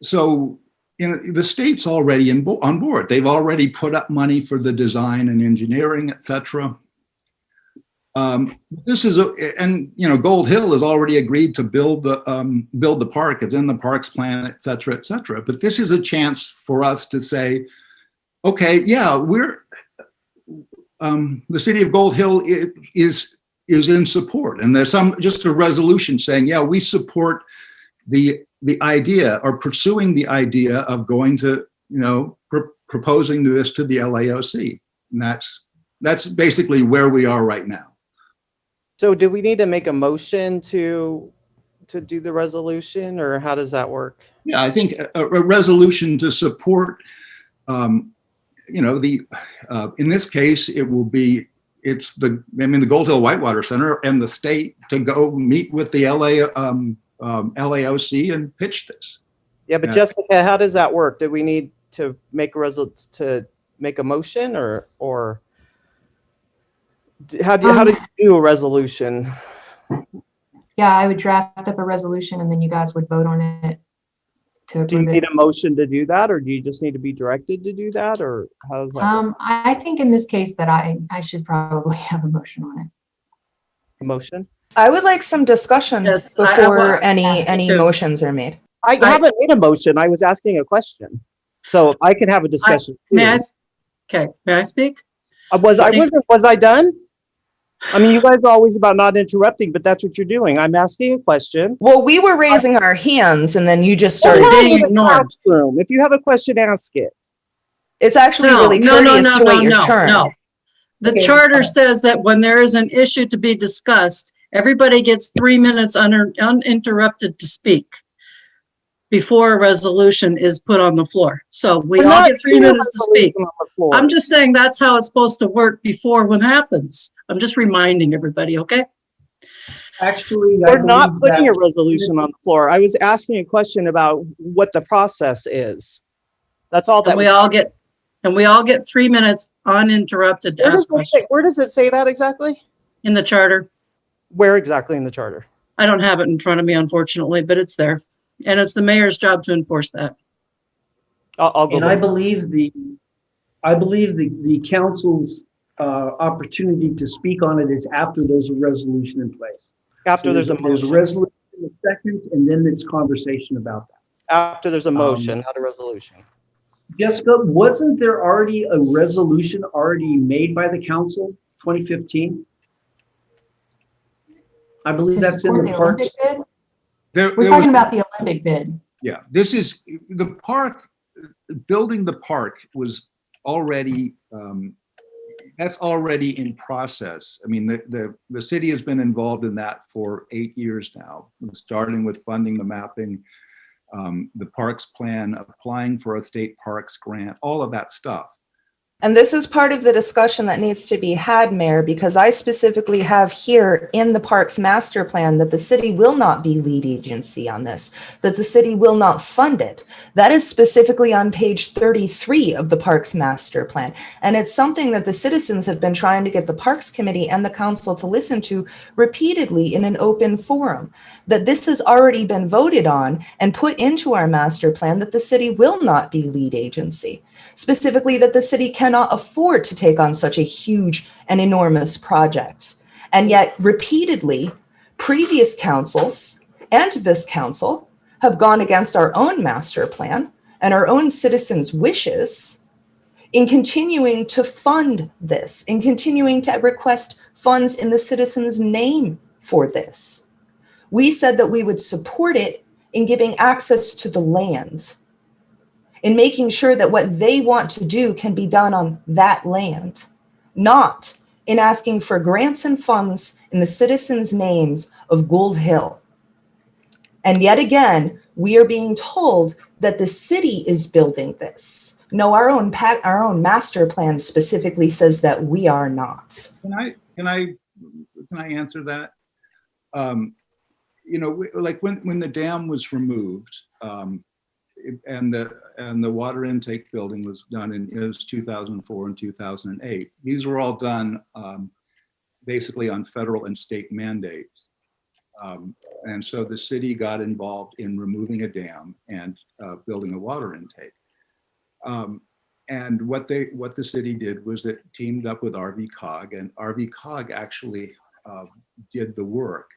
So, you know, the state's already on board. They've already put up money for the design and engineering, et cetera. This is and you know, Gold Hill has already agreed to build the park. It's in the parks plan, et cetera, et cetera. But this is a chance for us to say, okay, yeah, the city of Gold Hill is in support, and there's just a resolution saying, yeah, we support the idea or pursuing the idea of going to, you know, proposing this to the LAOC. And that's basically where we are right now. So do we need to make a motion to do the resolution, or how does that work? Yeah, I think a resolution to support, you know, in this case, it will be, the Gold Hill Whitewater Center and the state to go meet with the LAOC and pitch this. Yeah, but Jessica, how does that work? Do we need to make a motion or? How do you do a resolution? Yeah, I would draft up a resolution and then you guys would vote on it to Do you approve need it. a motion to do that, or do you just need to be directed to do that, or how does that work? I think in this case that I should probably have a motion on it. A motion? I would like some discussion Yes, before me any too. motions are made. I haven't made a motion. I was asking a question. So I can have a discussion. May I, too. okay, may I speak? Was I done? I mean, you guys are always about not interrupting, but that's what you're doing. I'm asking a question. Well, we were raising our hands and then you just Well, started. we're being In the ignored. classroom. If you have a question, ask it. It's actually really courteous to wait your turn. No. The Okay, charter fine. says that when there is an issue to be discussed, everybody gets 3 minutes uninterrupted to speak before a resolution is put on the floor. So we We're all not get 3 doing a minutes to speak. resolution on the floor. I'm just saying that's how it's supposed to work before one happens. I'm just reminding everybody, okay? Actually, I We're not believe putting a that- resolution on the floor. I was asking a question about what the process is. That's all that And we was. all get 3 minutes uninterrupted to Where ask does it questions say, where does it say that exactly? in the charter. Where exactly in the charter? I don't have it in front of me, unfortunately, but it's there. And it's the mayor's job to enforce that. I'll go And I look. believe the council's opportunity to speak on it is after there's a resolution in place. After there's a There's a motion. resolution in a second, and then it's conversation about that. After there's a motion, not a resolution. Jessica, wasn't there already a resolution already made by the council, 2015? I believe To that's in support the the park. Olympic bid? There We're was- talking about the Olympic bid. Yeah, this is, the park, building the park was already, that's already in process. I mean, the city has been involved in that for 8 years now, starting with funding the mapping, the parks plan, applying for a state parks grant, all of that stuff. And this is part of the discussion that needs to be had, Mayor, because I specifically have here in the Parks Master Plan that the city will not be lead agency on this, that the city will not fund it. That is specifically on page 33 of the Parks Master Plan. And it's something that the citizens have been trying to get the Parks Committee and the council to listen to repeatedly in an open forum, that this has already been voted on and put into our master plan, that the city will not be lead agency. Specifically, that the city cannot afford to take on such a huge and enormous project. And yet repeatedly, previous councils and this council have gone against our own master plan and our own citizens' wishes in continuing to fund this, in continuing to request funds in the citizens' name for this. We said that we would support it in giving access to the land, in making sure that what they want to do can be done on that land, not in asking for grants and funds in the citizens' names of Gould Hill. And yet again, we are being told that the city is building this. No, our own master plan specifically says that we are not. Can I answer that? You know, like when the dam was removed, and the water intake building was done it was 2004 and 2008. These were all done basically on federal and state mandates. And so the city got involved in removing a dam and building a water intake. And what the city did was it teamed up with RVCOG, and RVCOG actually did the work.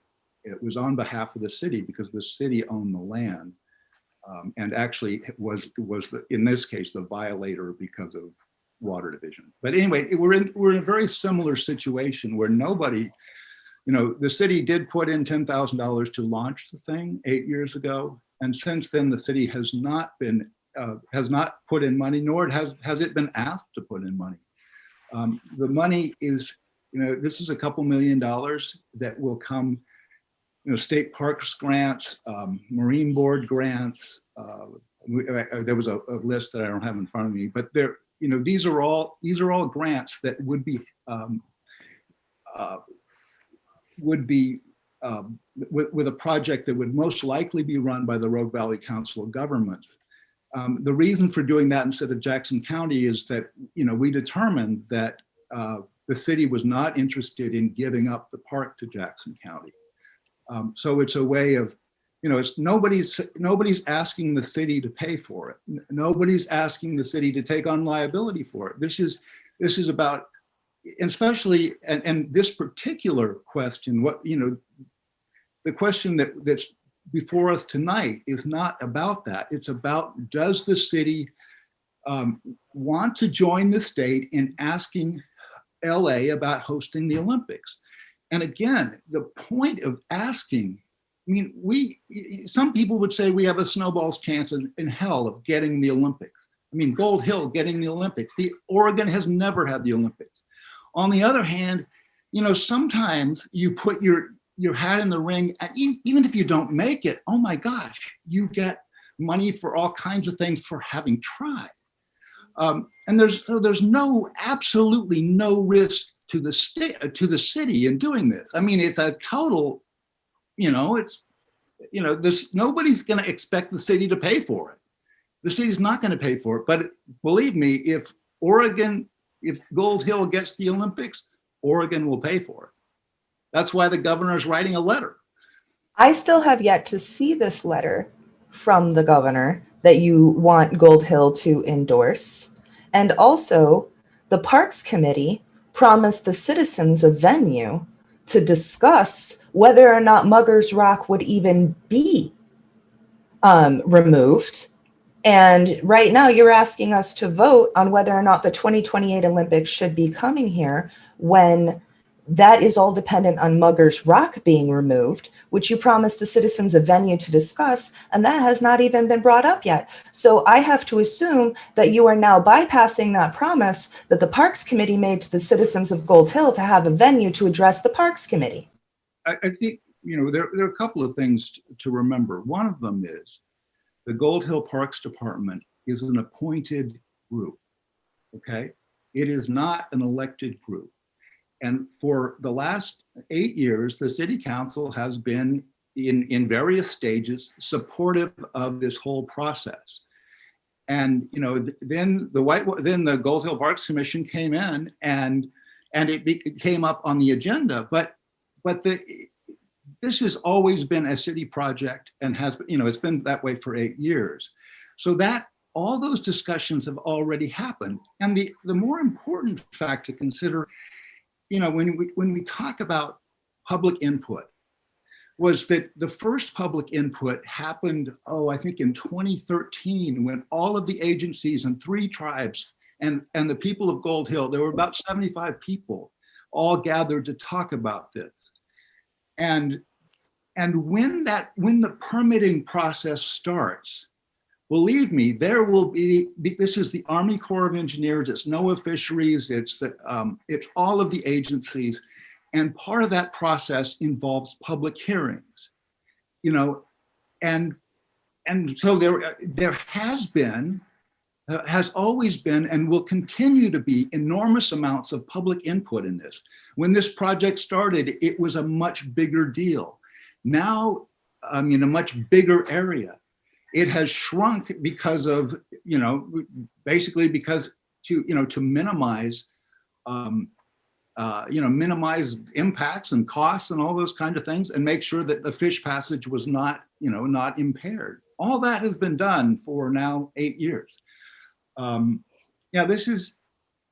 It was on behalf of the city because the city owned the land. And actually was in this case the violator because of water division. But anyway, we're in a very similar situation where nobody, you know, the city did put in $10,000 to launch the thing 8 years ago, and since then the city has not put in money, nor has it been asked to put in money. The money is, you know, this is a couple $1 million that will come. You know, state parks grants, Marine Board grants. There was a list that I don't have in front of me, but there, you know, these are all grants that would be with a project that would most likely be run by the Rogue Valley Council of Governments. The reason for doing that instead of Jackson County is that, you know, we determined that the city was not interested in giving up the park to Jackson County. So it's a way of, it's nobody's asking the city to pay for it. Nobody's asking the city to take on liability for it. This is about, especially, and this particular question, the question that's before us tonight is not about that. It's about, does the city want to join the state in asking LA about hosting the Olympics? And again, the point of asking, some people would say we have a snowball's chance in hell of getting the Olympics. Gold Hill getting the Olympics. Oregon has never had the Olympics. On the other hand, sometimes you put your hat in the ring, and even if you don't make it, oh my gosh, you get money for all kinds of things for having tried. And there's absolutely no risk to the state, to the city in doing this. It's a total, nobody's going to expect the city to pay for it. The city's not going to pay for it. But believe me, if Gold Hill gets the Olympics, Oregon will pay for it. That's why the governor's writing a letter. I still have yet to see this letter from the governor that you want Gold Hill to endorse. And also, the Parks Committee promised the citizens a venue to discuss whether or not Muggers Rock would even be removed. And right now you're asking us to vote on whether or not the 2028 Olympics should be coming here, when that is all dependent on Muggers Rock being removed, which you promised the citizens a venue to discuss, and that has not even been brought up yet. So I have to assume that you are now bypassing that promise that the Parks Committee made to the citizens of Gold Hill to have a venue to address the Parks Committee. I think, there are a couple of things to remember. One of them is the Gold Hill Parks Department is an appointed group, okay? It is not an elected group. And for the last 8 years, the city council has been in various stages supportive of this whole process. And then the Gold Hill Parks Commission came in, and it came up on the agenda. But this has always been a city project, and has it's been that way for 8 years. So that all those discussions have already happened. And the more important fact to consider, when we talk about public input, was that the first public input happened, I think in 2013, when all of the agencies and 3 tribes and the people of Gold Hill, there were about 75 people, all gathered to talk about this. And when the permitting process starts, believe me, there will be, this is the Army Corps of Engineers, it's NOAA Fisheries, it's all of the agencies. And part of that process involves public hearings, and so there has always been, and will continue to be, enormous amounts of public input in this. When this project started, it was a much bigger deal. Now, a much bigger area. It has shrunk because of, basically because to minimize, minimize impacts and costs and all those kinds of things, and make sure that the fish passage was not impaired. All that has been done for now 8 years. This is,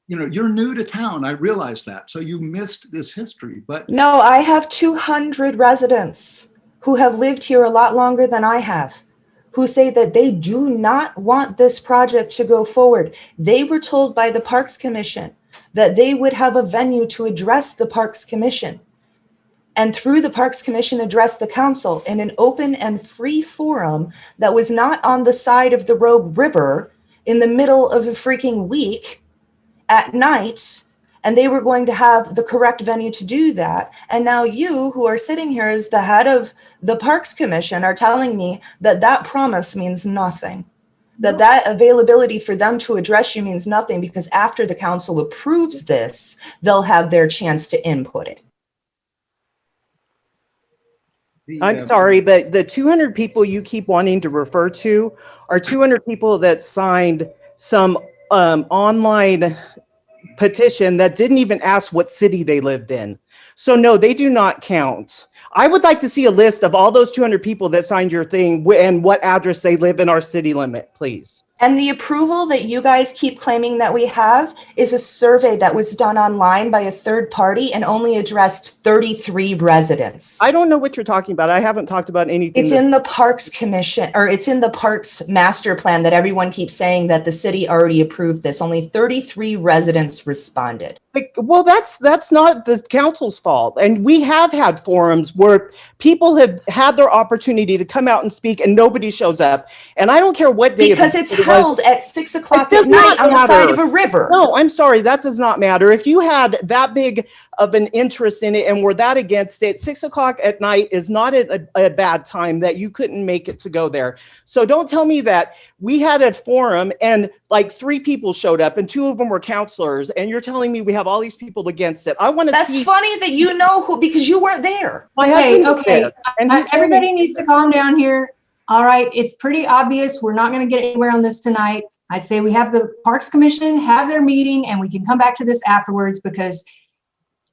you're new to town. I realize that. So you missed this history, but. No, I have 200 residents who have lived here a lot longer than I have, who say that they do not want this project to go forward. They were told by the Parks Commission that they would have a venue to address the Parks Commission, and through the Parks Commission address the council in an open and free forum that was not on the side of the Rogue River in the middle of the freaking week at night. And they were going to have the correct venue to do that. And now you, who are sitting here as the head of the Parks Commission, are telling me that that promise means nothing, that availability for them to address you means nothing, because after the council approves this, they'll have their chance to input it. I'm sorry, but the 200 people you keep wanting to refer to are 200 people that signed some online petition that didn't even ask what city they lived in. So no, they do not count. I would like to see a list of all those 200 people that signed your thing and what address they live in our city limit, please. And the approval that you guys keep claiming that we have is a survey that was done online by a third party and only addressed 33 residents. I don't know what you're talking about. I haven't talked about anything. It's in the Parks Commission, or it's in the Parks Master Plan that everyone keeps saying that the city already approved this. Only 33 residents responded. Well, that's not the council's fault. And we have had forums where people have had their opportunity to come out and speak and nobody shows up. And I don't care what day. Because it's held at 6 o'clock at night on the side of a river. No, I'm sorry. That does not matter. If you had that big of an interest in it and were that against it, 6 o'clock at night is not a bad time that you couldn't make it to go there. So don't tell me that we had a forum and like 3 people showed up and 2 of them were counselors. And you're telling me we have all these people against it. I want to That's see. funny that you know who, because you weren't there. My Okay, husband was okay. there, and he told me- Everybody needs to calm down here. All right, it's pretty obvious. We're not going to get anywhere on this tonight. I say we have the Parks Commission have their meeting and we can come back to this afterwards because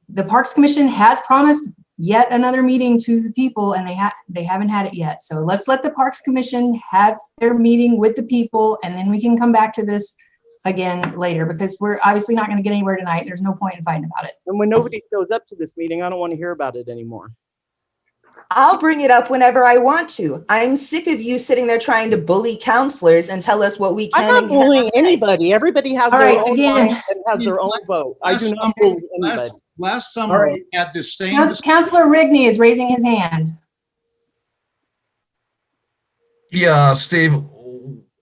the Parks Commission has promised yet another meeting to the people and they haven't had it yet. So let's let the Parks Commission have their meeting with the people and then we can come back to this again later because we're obviously not going to get anywhere tonight. There's no point in fighting about it. And when nobody shows up to this meeting, I don't want to hear about it anymore. I'll bring it up whenever I want to. I'm sick of you sitting there trying to bully counselors and tell us what we can. I'm not and cannot bullying say. anybody. Everybody has All their right, own again. mind and has their own vote. I do not bully anybody. Last All summer, right. we had the same. Councilor Rigney is raising his hand. Yeah, Steve,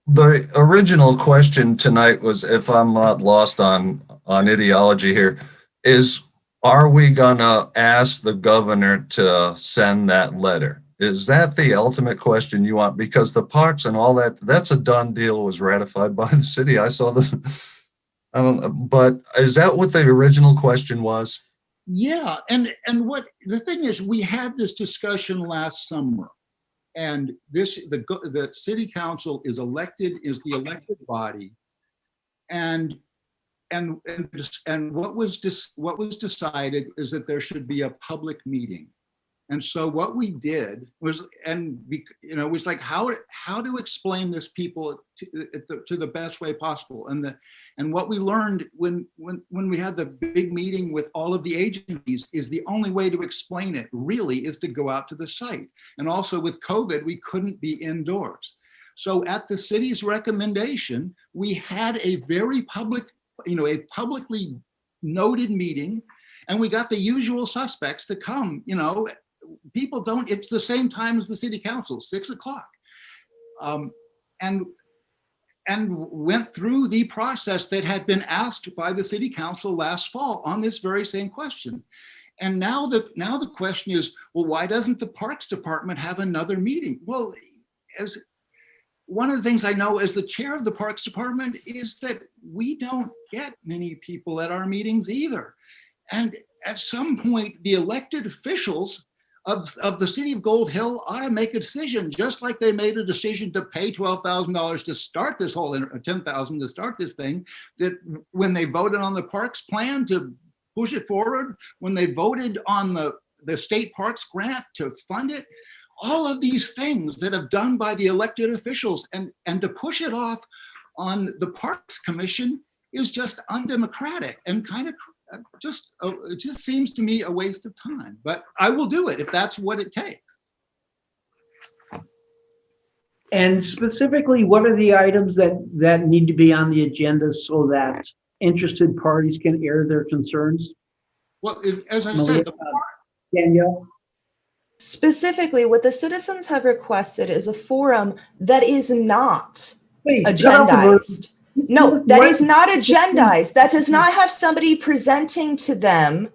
the original question tonight was, if I'm not lost on ideology here, is are we gonna ask the governor to send that letter? Is that the ultimate question you want? Because the parks and all that, that's a done deal, was ratified by the city. I saw this. I don't know, but is that what the original question was? Yeah, and what the thing is, we had this discussion last summer, and the city council is the elected body, and what was decided is that there should be a public meeting. And so what we did was, it was like how to explain this people to the best way possible. And what we learned when we had the big meeting with all of the agencies is the only way to explain it really is to go out to the site. And also with COVID, we couldn't be indoors. So at the city's recommendation, we had a very public, a publicly noted meeting, and we got the usual suspects to come. People don't, it's the same time as the city council, 6 o'clock. And went through the process that had been asked by the city council last fall on this very same question. And now the question is, well, why doesn't the Parks Department have another meeting? Well, as one of the things I know as the chair of the Parks Department is that we don't get many people at our meetings either. And at some point, the elected officials of the city of Gold Hill ought to make a decision, just like they made a decision to pay $12,000 to start this whole, $10,000 to start this thing, that when they voted on the parks plan to push it forward, when they voted on the state parks grant to fund it, all of these things that have done by the elected officials, and to push it off on the Parks Commission is just undemocratic and kind of it just seems to me a waste of time, but I will do it if that's what it takes. And specifically, what are the items that need to be on the agenda so that interested parties can air their concerns? Well, as I said, Danielle? Specifically, what the citizens have requested is a forum that is not Please, agendized. No, that is not agendized. That does not have somebody presenting to them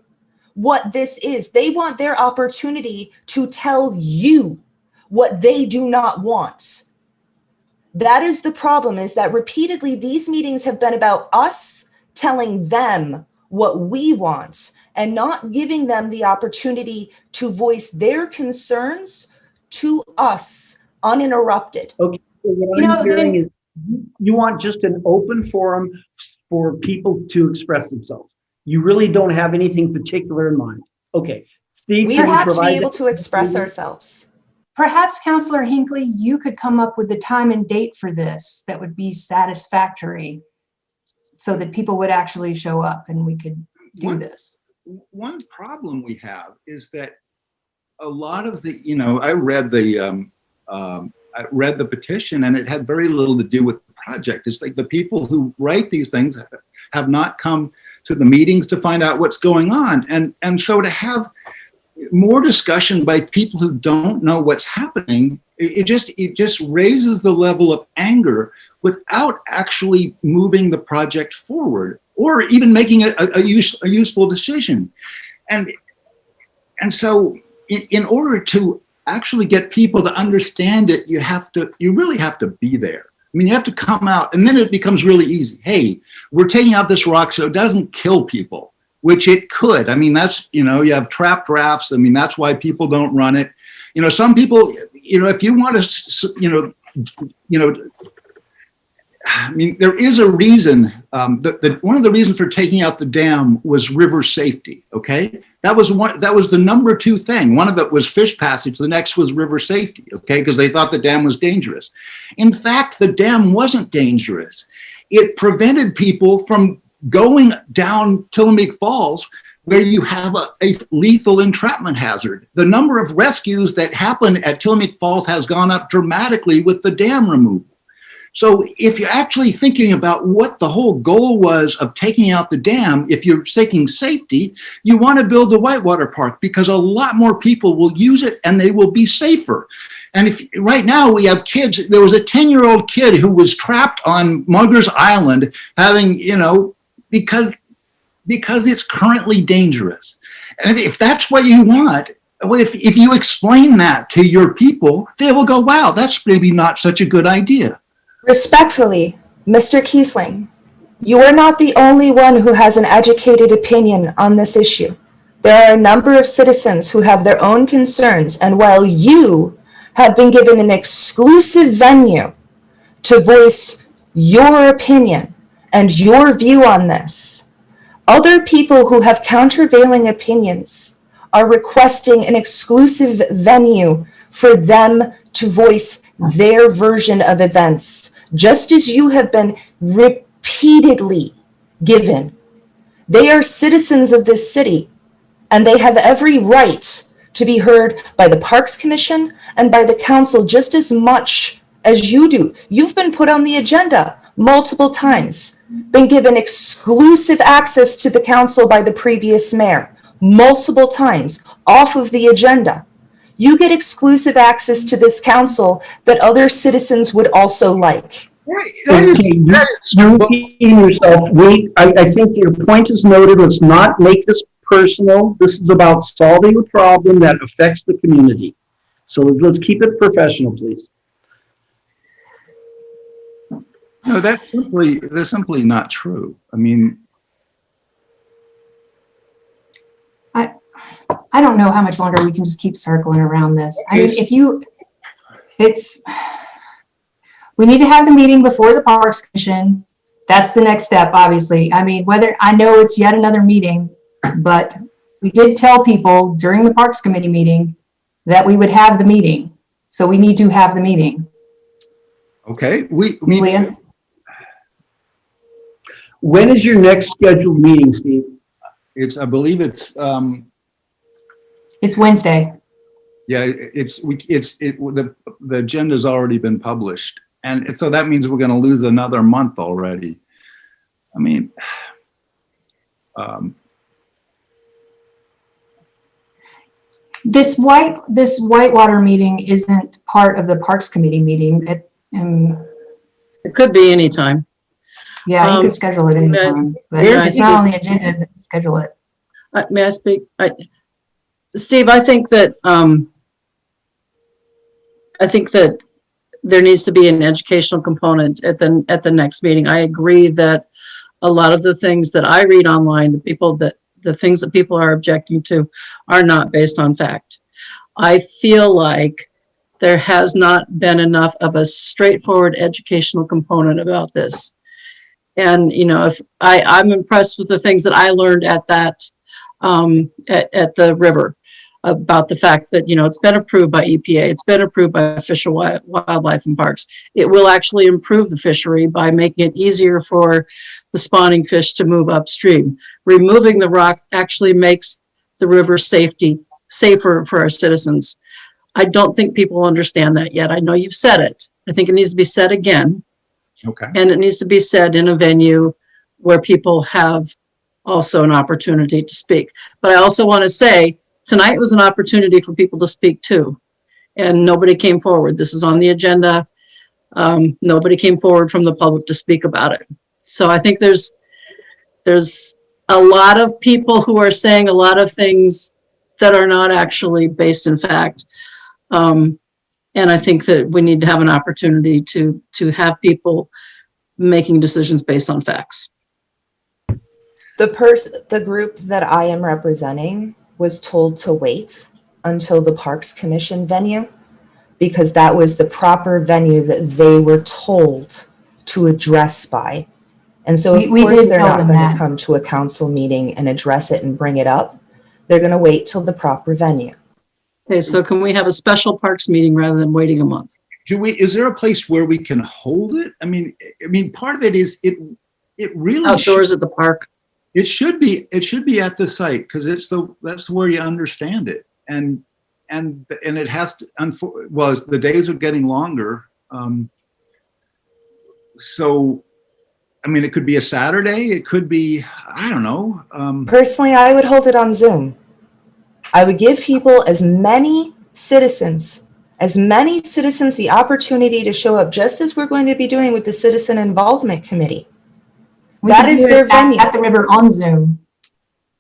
what this is. They want their opportunity to tell you what they do not want. That is the problem, is that repeatedly these meetings have been about us telling them what we want and not giving them the opportunity to voice their concerns to us uninterrupted. Okay, so what I'm hearing is You want just an open forum for people to express themselves. You really don't have anything particular in mind. Okay. Steve, We can you perhaps be provide able that? to express ourselves. Perhaps Counselor Hinckley, you could come up with the time and date for this that would be satisfactory so that people would actually show up and we could do this. One problem we have is that a lot of the, I read the petition and it had very little to do with the project. It's like the people who write these things have not come to the meetings to find out what's going on. And so to have more discussion by people who don't know what's happening, it just raises the level of anger without actually moving the project forward or even making a useful decision. And so in order to actually get people to understand it, you really have to be there. I mean, you have to come out, and then it becomes really easy. Hey, we're taking out this rock so it doesn't kill people, which it could. I mean, that's, you have trapped rafts. I mean, that's why people don't run it. Some people, if you want to, I mean, there is a reason that one of the reasons for taking out the dam was river safety. Okay, that was the number 2 thing. One of it was fish passage. The next was river safety. Okay, because they thought the dam was dangerous. In fact, the dam wasn't dangerous. It prevented people from going down Tillamook Falls, where you have a lethal entrapment hazard. The number of rescues that happen at Tillamook Falls has gone up dramatically with the dam removal. So if you're actually thinking about what the whole goal was of taking out the dam, if you're seeking safety, you want to build the Whitewater Park because a lot more people will use it and they will be safer. And if right now we have kids, there was a 10-year-old kid who was trapped on Muggers Island having, because it's currently dangerous. And if that's what you want, well, if you explain that to your people, they will go, wow, that's maybe not such a good idea. Respectfully, Mr. Kiesling, you are not the only one who has an educated opinion on this issue. There are a number of citizens who have their own concerns, and while you have been given an exclusive venue to voice your opinion and your view on this, other people who have countervailing opinions are requesting an exclusive venue for them to voice their version of events, just as you have been repeatedly given. They are citizens of this city, and they have every right to be heard by the Parks Commission and by the council just as much as you do. You've been put on the agenda multiple times, been given exclusive access to the council by the previous mayor, multiple times, off of the agenda. You get exclusive access to this council that other citizens would also like. Right. You're repeating yourself. I think your point is noted. Let's not make this personal. This is about solving a problem that affects the community. So let's keep it professional, please. No, that's simply not true. I mean, I don't know how much longer we can just keep circling around this. I mean, we need to have the meeting before the Parks Commission. That's the next step, obviously. I mean, I know it's yet another meeting, but we did tell people during the Parks Committee meeting that we would have the meeting. So we need to have the meeting. okay, Leah? When is your next scheduled meeting, Steve? I believe it's, It's Wednesday. yeah, the agenda's already been published. And so that means we're going to lose another month already. I mean, This Whitewater meeting isn't part of the Parks Committee meeting. It could be anytime. Yeah, you could schedule it anytime, but if it's not on the agenda, schedule it. May I speak? Steve, I think that there needs to be an educational component at the next meeting. I agree that a lot of the things that I read online, the things that people are objecting to are not based on fact. I feel like there has not been enough of a straightforward educational component about this. And, you know, if I'm impressed with the things that I learned at that, at the river, about the fact that, you know, it's been approved by EPA, it's been approved by Fish and Wildlife and Parks. It will actually improve the fishery by making it easier for the spawning fish to move upstream. Removing the rock actually makes the river safer for our citizens. I don't think people understand that yet. I know you've said it. I think it needs to be said again. Okay. And it needs to be said in a venue where people have also an opportunity to speak. But I also want to say, tonight was an opportunity for people to speak too. And nobody came forward. This is on the agenda. Nobody came forward from the public to speak about it. So I think there's a lot of people who are saying a lot of things that are not actually based in fact. And I think that we need to have an opportunity to have people making decisions based on facts. The group that I am representing was told to wait until the Parks Commission venue, because that was the proper venue that they were told to address by. And so of We course did they're tell not them going that. to come to a council meeting and address it and bring it up. They're going to wait till the proper venue. Okay, so can we have a special parks meeting rather than waiting a month? Is there a place where we can hold it? I mean, part of it is it really Outdoors at the park? it should be at the site, because that's where you understand it. And it has to, well, as the days are getting longer. So, I mean, it could be a Saturday, it could be, I don't know. Personally, I would hold it on Zoom. I would give people, as many citizens the opportunity to show up, just as we're going to be doing with the Citizen Involvement Committee. We That could is do their it venue. at the river on Zoom.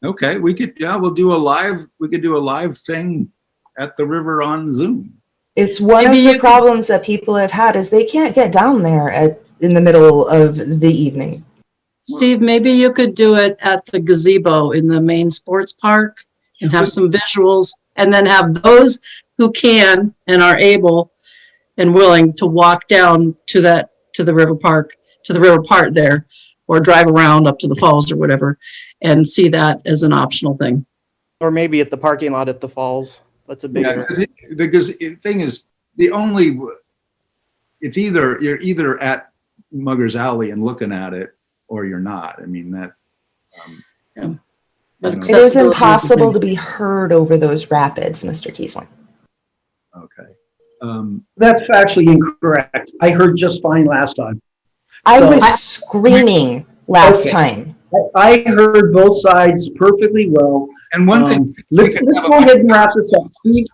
Okay, we could do a live thing at the river on Zoom. It's one Maybe of you the could- problems that people have had is they can't get down there in the middle of the evening. Steve, maybe you could do it at the gazebo in the main sports park and have some visuals, and then have those who can and are able and willing to walk down to the river park, to the river part there, or drive around up to the falls or whatever, and see that as an optional thing. Or maybe at the parking lot at the falls. That's a bigger. Because the thing is, you're either at Mugger's Alley and looking at it, or you're not. I mean, that's. But It is accessibility the impossible to thing. be heard over those rapids, Mr. Kiesling. Okay. That's factually incorrect. I heard just fine last time. I So- was screaming last Okay. time. I heard both sides perfectly well. And one thing, Let's go ahead and wrap this up. Steve,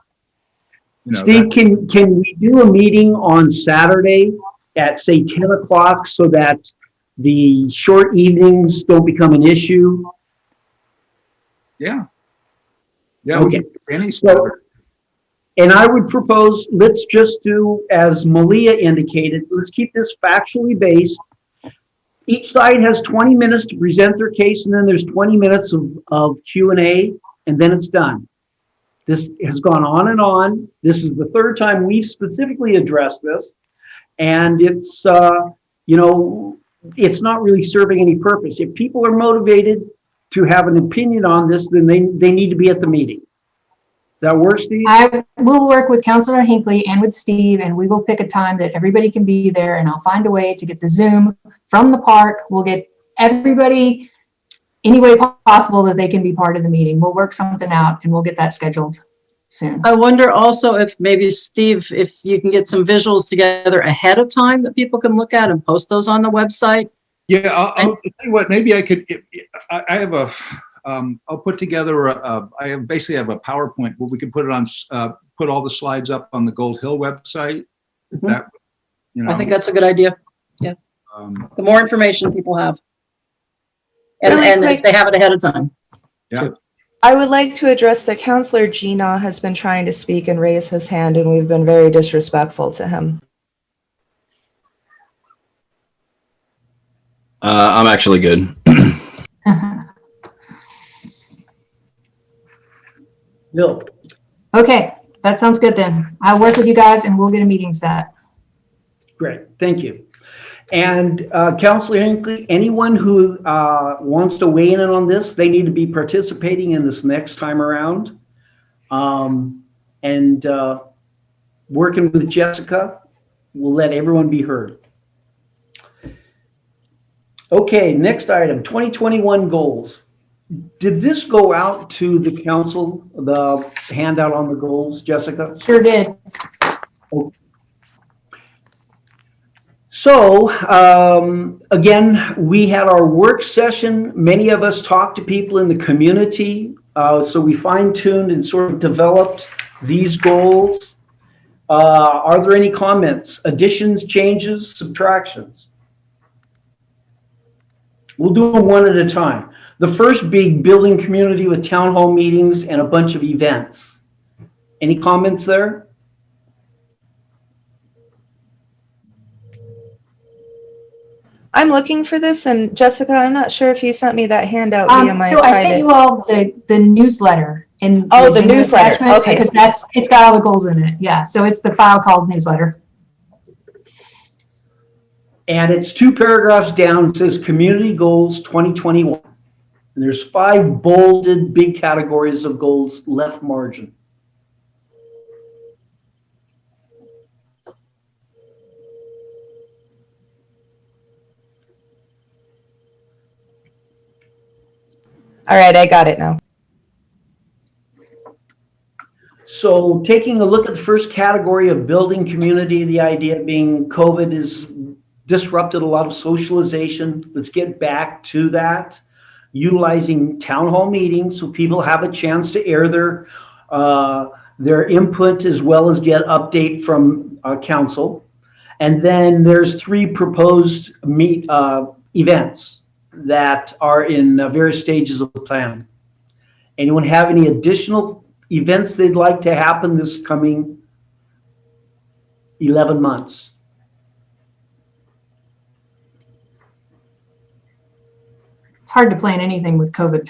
Steve, can we do a meeting on Saturday at, say, 10 o'clock so that the short evenings don't become an issue? yeah. Yeah, Okay. we can, any So, Saturday. and I would propose, let's just do, as Malia indicated, let's keep this factually based. Each side has 20 minutes to present their case, and then there's 20 minutes of Q&A, and then it's done. This has gone on and on. This is the third time we've specifically addressed this, and it's, it's not really serving any purpose. If people are motivated to have an opinion on this, then they need to be at the meeting. Does that work, Steve? I will work with Councilor Hinckley and with Steve, and we will pick a time that everybody can be there, and I'll find a way to get the Zoom from the park. We'll get everybody any way possible that they can be part of the meeting. We'll work something out and we'll get that scheduled soon. I wonder also if maybe, Steve, if you can get some visuals together ahead of time that people can look at and post those on the website. Yeah, I'll tell you what, maybe I could, I have I'll put together, I basically have a PowerPoint where we can put it on, put all the slides up on the Gold Hill website. Mhm. That, I think that's a good idea. The more information people have. And, Really and if quick- they have it ahead of time. Yeah. I would like to address that Councilor Gina has been trying to speak and raise his hand, and we've been very disrespectful to him. I'm actually good. Bill? Okay, that sounds good then. I'll work with you guys and we'll get a meeting set. Great, thank you. And Councilor Hinckley, anyone who wants to weigh in on this, they need to be participating in this next time around. And working with Jessica, we'll let everyone be heard. Okay, next item, 2021 goals. Did this go out to the council, the handout on the goals, Jessica? Sure did. So, again, we had our work session. Many of us talked to people in the community. So we fine-tuned and sort of developed these goals. Are there any comments, additions, changes, subtractions? We'll do them one at a time. The first big building community with town hall meetings and a bunch of events. Any comments there? I'm looking for this, and Jessica, I'm not sure if you sent me that handout via my So I sent private. you all the newsletter in. Oh, the agenda newsletter. attachments, Okay. Because it's got all the goals in it. Yeah, so it's the file called newsletter. And it's 2 paragraphs down. It says Community Goals 2021. And there's 5 bolded big categories of goals left margin. All right, I got it now. So taking a look at the first category of building community, the idea being COVID has disrupted a lot of socialization. Let's get back to that. Utilizing town hall meetings so people have a chance to air their input as well as get update from council. And then there's 3 proposed events that are in various stages of the plan. Anyone have any additional events they'd like to happen this coming 11 months? It's hard to plan anything with COVID.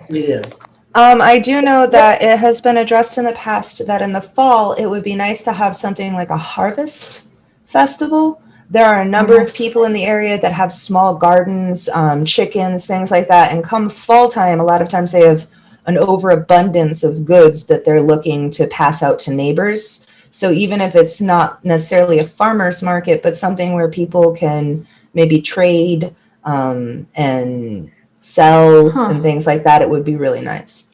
It is. I do know that it has been addressed in the past that in the fall, it would be nice to have something like a harvest festival. There are a number of people in the area that have small gardens, chickens, things like that. And come fall time, a lot of times they have an overabundance of goods that they're looking to pass out to neighbors. So even if it's not necessarily a farmer's market, but something where people can maybe trade and sell and things like that, it would be really nice.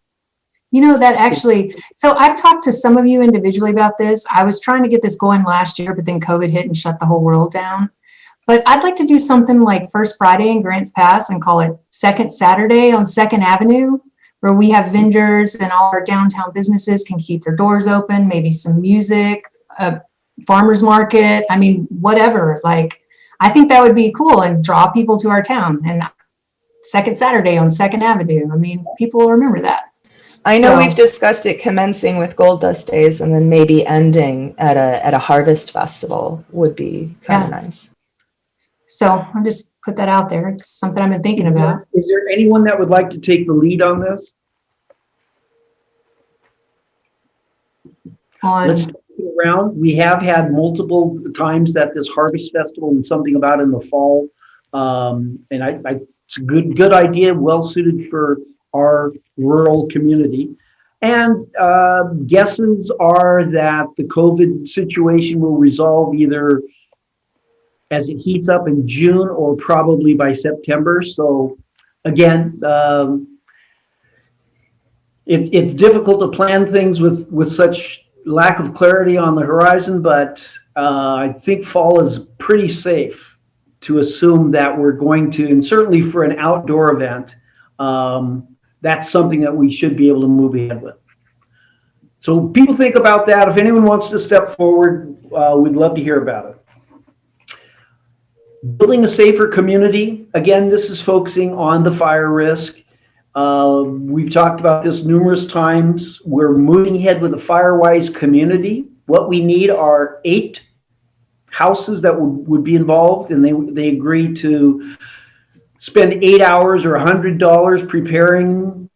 You know, that actually, so I've talked to some of you individually about this. I was trying to get this going last year, but then COVID hit and shut the whole world down. But I'd like to do something like First Friday in Grants Pass and call it Second Saturday on 2nd Avenue, where we have vendors and all our downtown businesses can keep their doors open, maybe some music, a farmer's market. I mean, whatever. Like, I think that would be cool and draw people to our town. And Second Saturday on 2nd Avenue. I mean, people will remember that. I know So- we've discussed it commencing with Gold Dust Days and then maybe ending at a harvest festival would be kind of nice. So I'll just put that out there. It's something I've been thinking about. Is there anyone that would like to take the lead on this? Let's On, take it around. We have had multiple times that this harvest festival and something about in the fall. And it's a good idea, well suited for our rural community. And guesses are that the COVID situation will resolve either as it heats up in June or probably by September. So again, it's difficult to plan things with such lack of clarity on the horizon, but I think fall is pretty safe to assume that we're going to, and certainly for an outdoor event, that's something that we should be able to move ahead with. So people think about that. If anyone wants to step forward, we'd love to hear about it. Building a safer community. Again, this is focusing on the fire risk. We've talked about this numerous times. We're moving ahead with a FireWise community. What we need are 8 houses that would be involved, and they agreed to spend 8 hours or $100 preparing,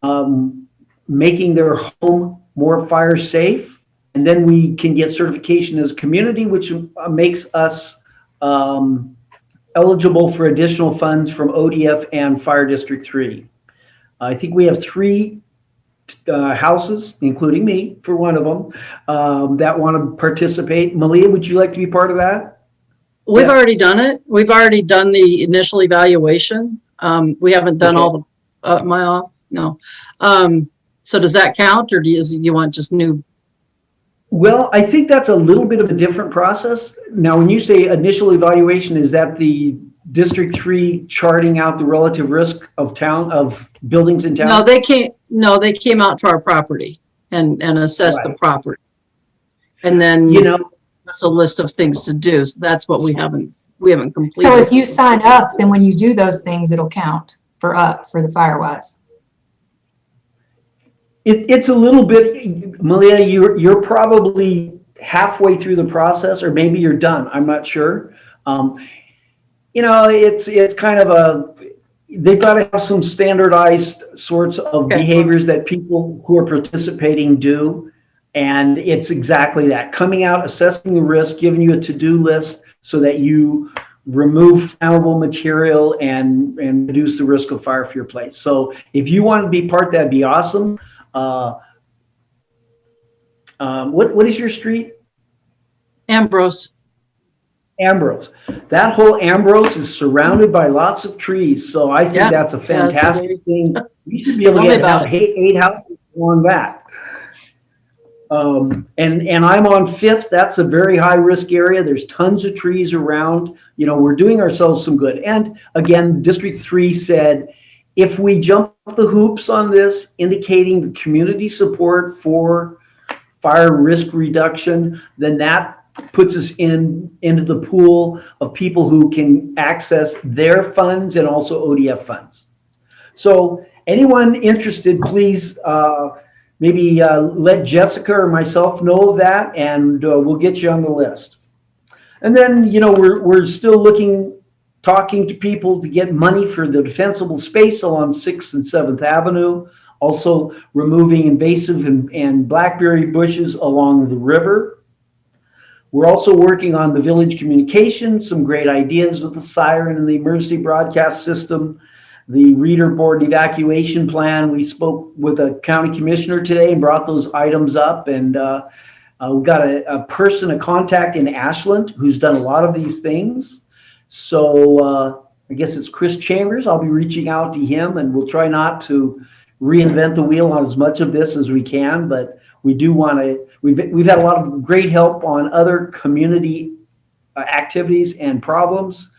making their home more fire safe. And then we can get certification as a community, which makes us eligible for additional funds from ODF and Fire District 3. I think we have 3 houses, including me, for one of them, that want to participate. Malia, would you like to be part of that? We've Yeah. already done it. We've already done the initial evaluation. We haven't done all the, no. So does that count, or do you want just new? Well, I think that's a little bit of a different process. Now, when you say initial evaluation, is that the District 3 charting out the relative risk of buildings in town? No, they came out to our property and assessed the Right. property. And then, You know, it's a list of things to do. So that's what we haven't completed. So if you sign up, then when you do those things, it'll count for the Firewise. it's a little bit, Malia, you're probably halfway through the process, or maybe you're done. I'm not sure. You know, it's kind of they've got to have some standardized sorts of behaviors that people who are participating do. And it's exactly that, coming out, assessing the risk, giving you a to-do list so that you remove flammable material and reduce the risk of fire for your place. So if you want to be part, that'd be awesome. What is your street? Ambrose. Ambrose. That whole Ambrose is surrounded by lots of trees. So I think that's a fantastic thing. We should be able to get 8 houses on that. And I'm on 5th. That's a very high risk area. There's tons of trees around. You know, we're doing ourselves some good. And again, District 3 said, if we jump the hoops on this, indicating the community support for fire risk reduction, then that puts us into the pool of people who can access their funds and also ODF funds. So anyone interested, please maybe let Jessica or myself know of that, and we'll get you on the list. And then, you know, we're still talking to people to get money for the defensible space along 6th and 7th Avenue, also removing invasive and blackberry bushes along the river. We're also working on the village communication, some great ideas with the siren and the emergency broadcast system, the reader board evacuation plan. We spoke with a county commissioner today and brought those items up. And we've got a contact in Ashland who's done a lot of these things. So I guess it's Chris Chambers. I'll be reaching out to him, and we'll try not to reinvent the wheel on as much of this as we can, but we do want to, we've had a lot of great help on other community activities and problems.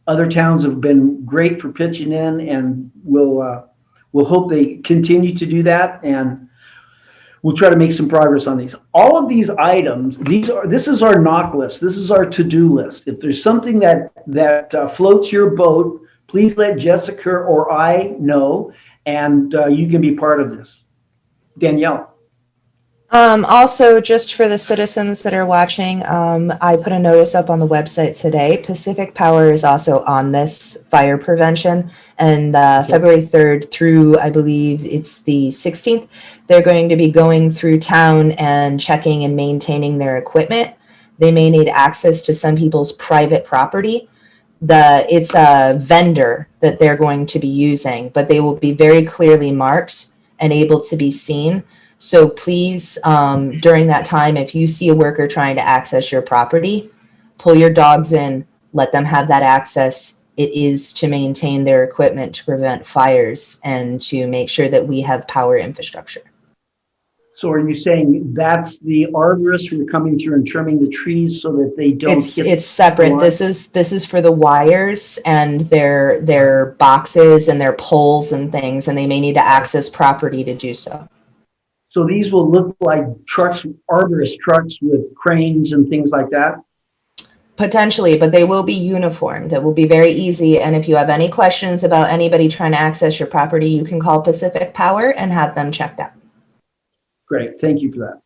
Other towns have been great for pitching in, and we'll hope they continue to do that, and we'll try to make some progress on these. All of these items, this is our knock list. This is our to-do list. If there's something that floats your boat, please let Jessica or I know, and you can be part of this. Danielle. Also, just for the citizens that are watching, I put a notice up on the website today. Pacific Power is also on this fire prevention, and February 3rd through, I believe it's the 16th, they're going to be going through town and checking and maintaining their equipment. They may need access to some people's private property. It's a vendor that they're going to be using, but they will be very clearly marked and able to be seen. So please, during that time, if you see a worker trying to access your property, pull your dogs in, let them have that access. It is to maintain their equipment to prevent fires and to make sure that we have power infrastructure. So are you saying that's the arborists who are coming through and trimming the trees so that they don't It's separate. This is for the wires and their boxes and their poles and things, and they may need to access property to do so. So these will look like trucks, arborist trucks with cranes and things like that? Potentially, but they will be uniformed. It will be very easy. And if you have any questions about anybody trying to access your property, you can call Pacific Power and have them checked out. Great, thank you for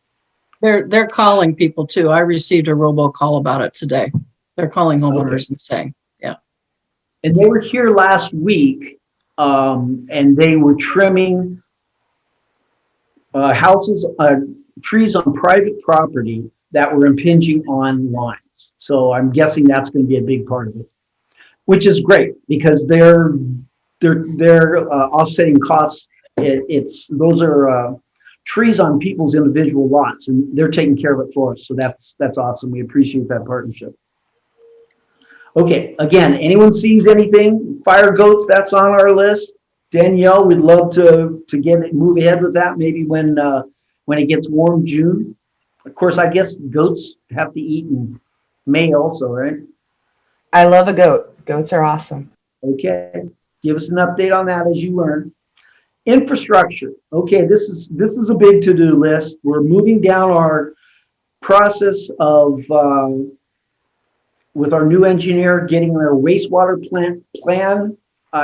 that. They're calling people too. I received a robocall about it today. They're calling homeowners and saying, yeah. And they were here last week, and they were trimming houses, trees on private property that were impinging on lines. So I'm guessing that's going to be a big part of it, which is great because they're offsetting costs. Those are trees on people's individual lots, and they're taking care of it for us. So that's awesome. We appreciate that partnership. Okay, again, anyone sees anything, fire goats, that's on our list. Danielle, we'd love to move ahead with that, maybe when it gets warm, June. Of course, I guess goats have to eat in May also, right? I love a goat. Goats are awesome. Okay, give us an update on that as you learn. Infrastructure. Okay, this is a big to-do list. We're moving down our process of with our new engineer getting our wastewater plan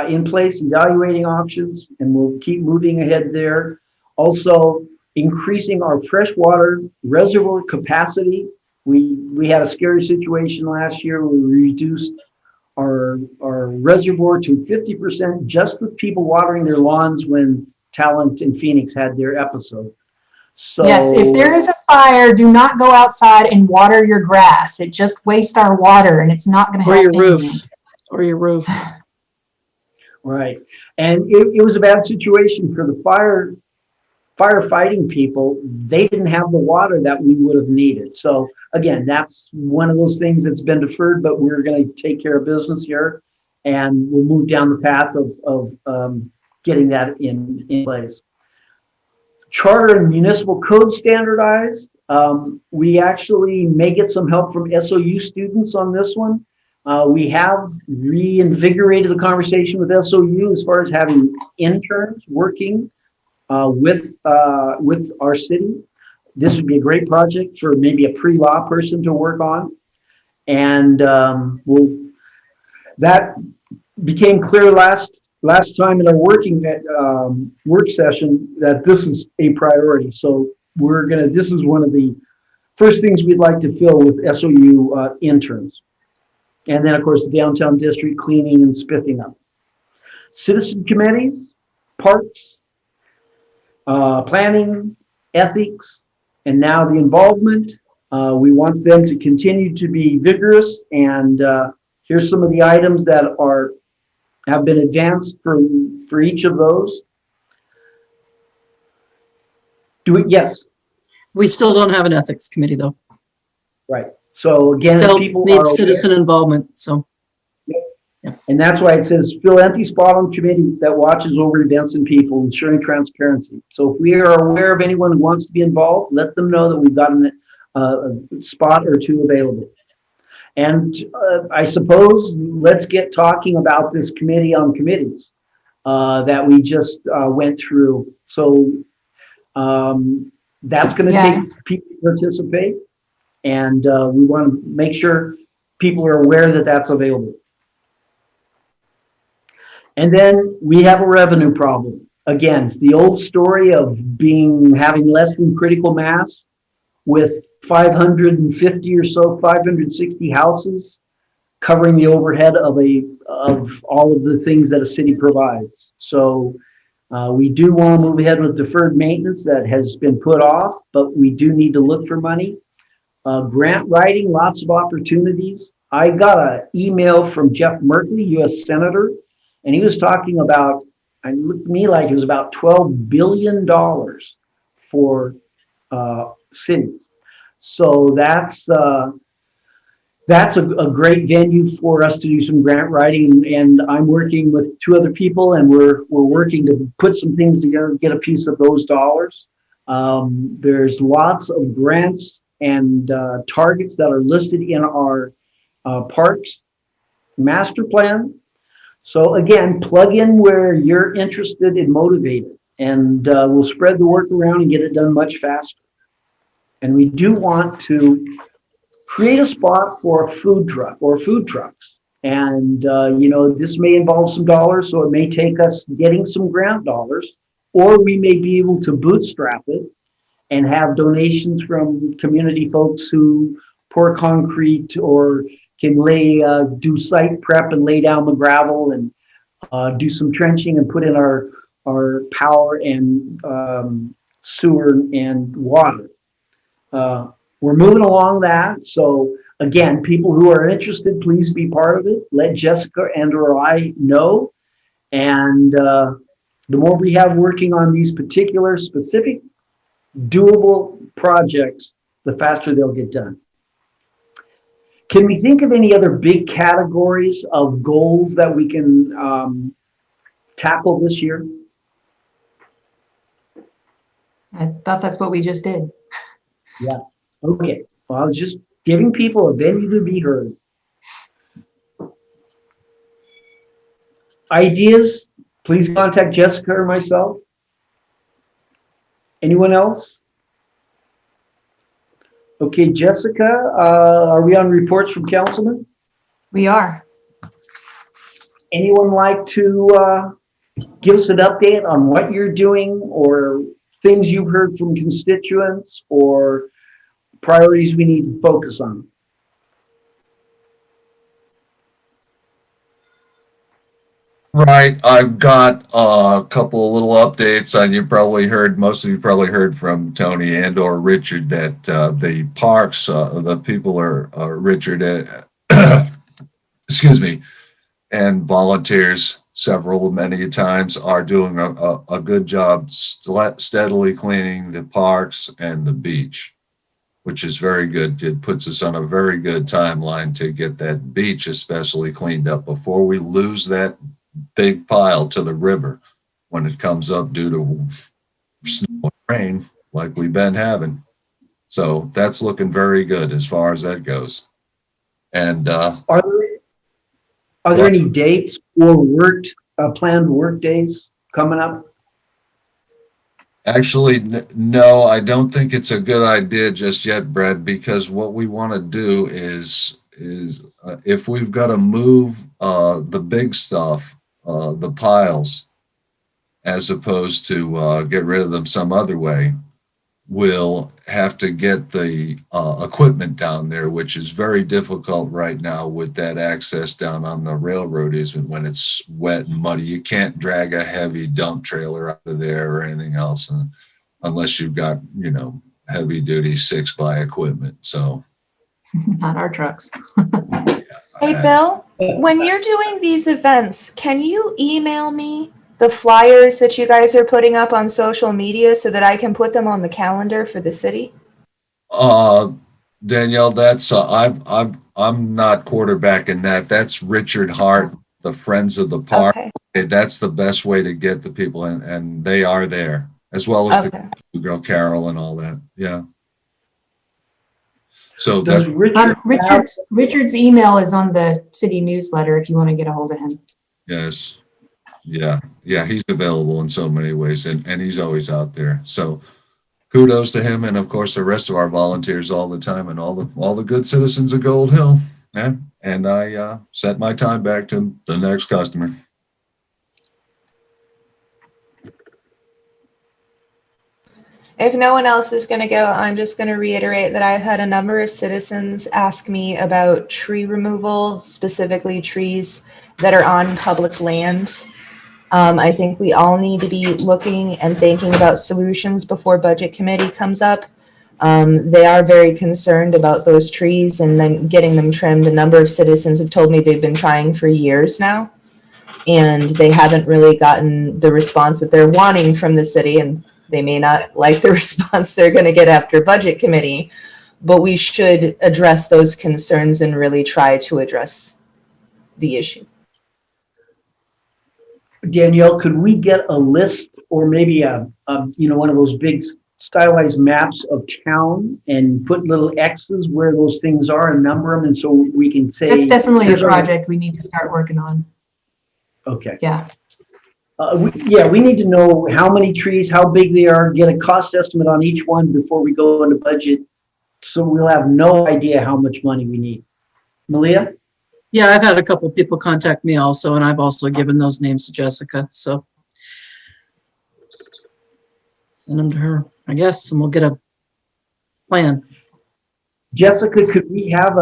in place, evaluating options, and we'll keep moving ahead there. Also, increasing our freshwater reservoir capacity. We had a scary situation last year where we reduced our reservoir to 50% just with people watering their lawns when Talent and Phoenix had their episode. So Yes, if there is a fire, do not go outside and water your grass. It just wastes our water and it's not going to Or help your roof, anything. or your roof. right, and it was a bad situation for the firefighting people. They didn't have the water that we would have needed. So again, that's one of those things that's been deferred, but we're going to take care of business here, and we'll move down the path of getting that in place. Charter and municipal code standardized. We actually may get some help from SOU students on this one. We have reinvigorated the conversation with SOU as far as having interns working with our city. This would be a great project for maybe a pre-law person to work on. And that became clear last time in our work session that this is a priority. So this is one of the first things we'd like to fill with SOU interns. And then of course the downtown district cleaning and spiffing up. Citizen committees, parks, planning, ethics, and now the involvement. We want them to continue to be vigorous, and here's some of the items that have been advanced for each of those. Yes. We still don't have an ethics committee though. Right. So again, Still people needs are citizen involvement, so. and that's why it says fill empty spot on committee that watches over events and people, ensuring transparency. So if we are aware of anyone who wants to be involved, let them know that we've got a spot or two available. And I suppose let's get talking about this committee on committees that we just went through. So that's going to take people to participate, and we want to make sure people are aware that that's available. And then we have a revenue problem. Again, it's the old story of having less than critical mass with 550 or so, 560 houses covering the overhead of all of the things that a city provides. So we do want to move ahead with deferred maintenance that has been put off, but we do need to look for money. Grant writing, lots of opportunities. I got an email from Jeff Merkley, U.S. Senator, and he was talking about, it looked to me like it was about $12 billion for cities. So that's a great venue for us to do some grant writing, and I'm working with two other people, and we're working to put some things together, get a piece of those dollars. There's lots of grants and targets that are listed in our parks master plan. So again, plug in where you're interested and motivated, and we'll spread the work around and get it done much faster. And we do want to create a spot for a food truck or food trucks. And, this may involve some dollars, so it may take us getting some grant dollars, or we may be able to bootstrap it and have donations from community folks who pour concrete or can do site prep and lay down the gravel and do some trenching and put in our power and sewer and water. we're moving along that. So again, people who are interested, please be part of it. Let Jessica and/or I know. And the more we have working on these particular specific doable projects, the faster they'll get done. Can we think of any other big categories of goals that we can tackle this year? I thought that's what we just did. Okay, well, I was just giving people a venue to be heard. Ideas, please contact Jessica or myself. Anyone else? Okay, Jessica, are we on reports from councilmen? We are. Anyone like to give us an update on what you're doing or things you've heard from constituents or priorities we need to focus on? Right, I've got a couple of little updates, and most of you probably heard from Tony and or Richard that the parks, the people are Richard, excuse me, and volunteers, many times, are doing a good job steadily cleaning the parks and the beach, which is very good. It puts us on a very good timeline to get that beach especially cleaned up before we lose that big pile to the river when it comes up due to snow and rain like we've been having. So that's looking very good as far as that goes. And Are there any dates or planned work days coming up? actually, no, I don't think it's a good idea just yet, Brad, because what we want to do is if we've got to move the big stuff, the piles, as opposed to get rid of them some other way, we'll have to get the equipment down there, which is very difficult right now with that access down on the railroad easement when it's wet and muddy. You can't drag a heavy dump trailer out of there or anything else unless you've got, heavy duty 6x equipment. So Not our trucks. Hey, Bill, when you're doing these events, can you email me the flyers that you guys are putting up on social media so that I can put them on the calendar for the city? Danielle, that's I'm not quarterbacking that. That's Richard Hart, the Friends of the Park. Okay. That's the best way to get the people in, and they are there, as well as Okay. the girl Carol and all that. Yeah. So Does that's Richard's email is on the city newsletter if you want to get a hold of him. yes. Yeah. He's available in so many ways, and he's always out there. So kudos to him, and of course the rest of our volunteers all the time, and all the good citizens of Gold Hill. Yeah. And I set my time back to the next customer. If no one else is going to go, I'm just going to reiterate that I've had a number of citizens ask me about tree removal, specifically trees that are on public land. I think we all need to be looking and thinking about solutions before Budget Committee comes up. They are very concerned about those trees and then getting them trimmed. A number of citizens have told me they've been trying for years now, and they haven't really gotten the response that they're wanting from the city, and they may not like the response they're going to get after Budget Committee, but we should address those concerns and really try to address the issue. Danielle, could we get a list or maybe one of those big stylized maps of town and put little X's where those things are and number them, and so we can say That's definitely a here's our- project we need to start working on. Okay. Yeah. We need to know how many trees, how big they are, get a cost estimate on each one before we go into budget, so we'll have no idea how much money we need. Malia? Yeah, I've had a couple people contact me also, and I've also given those names to Jessica, so send them to her, I guess, and we'll get a plan. Jessica, could we have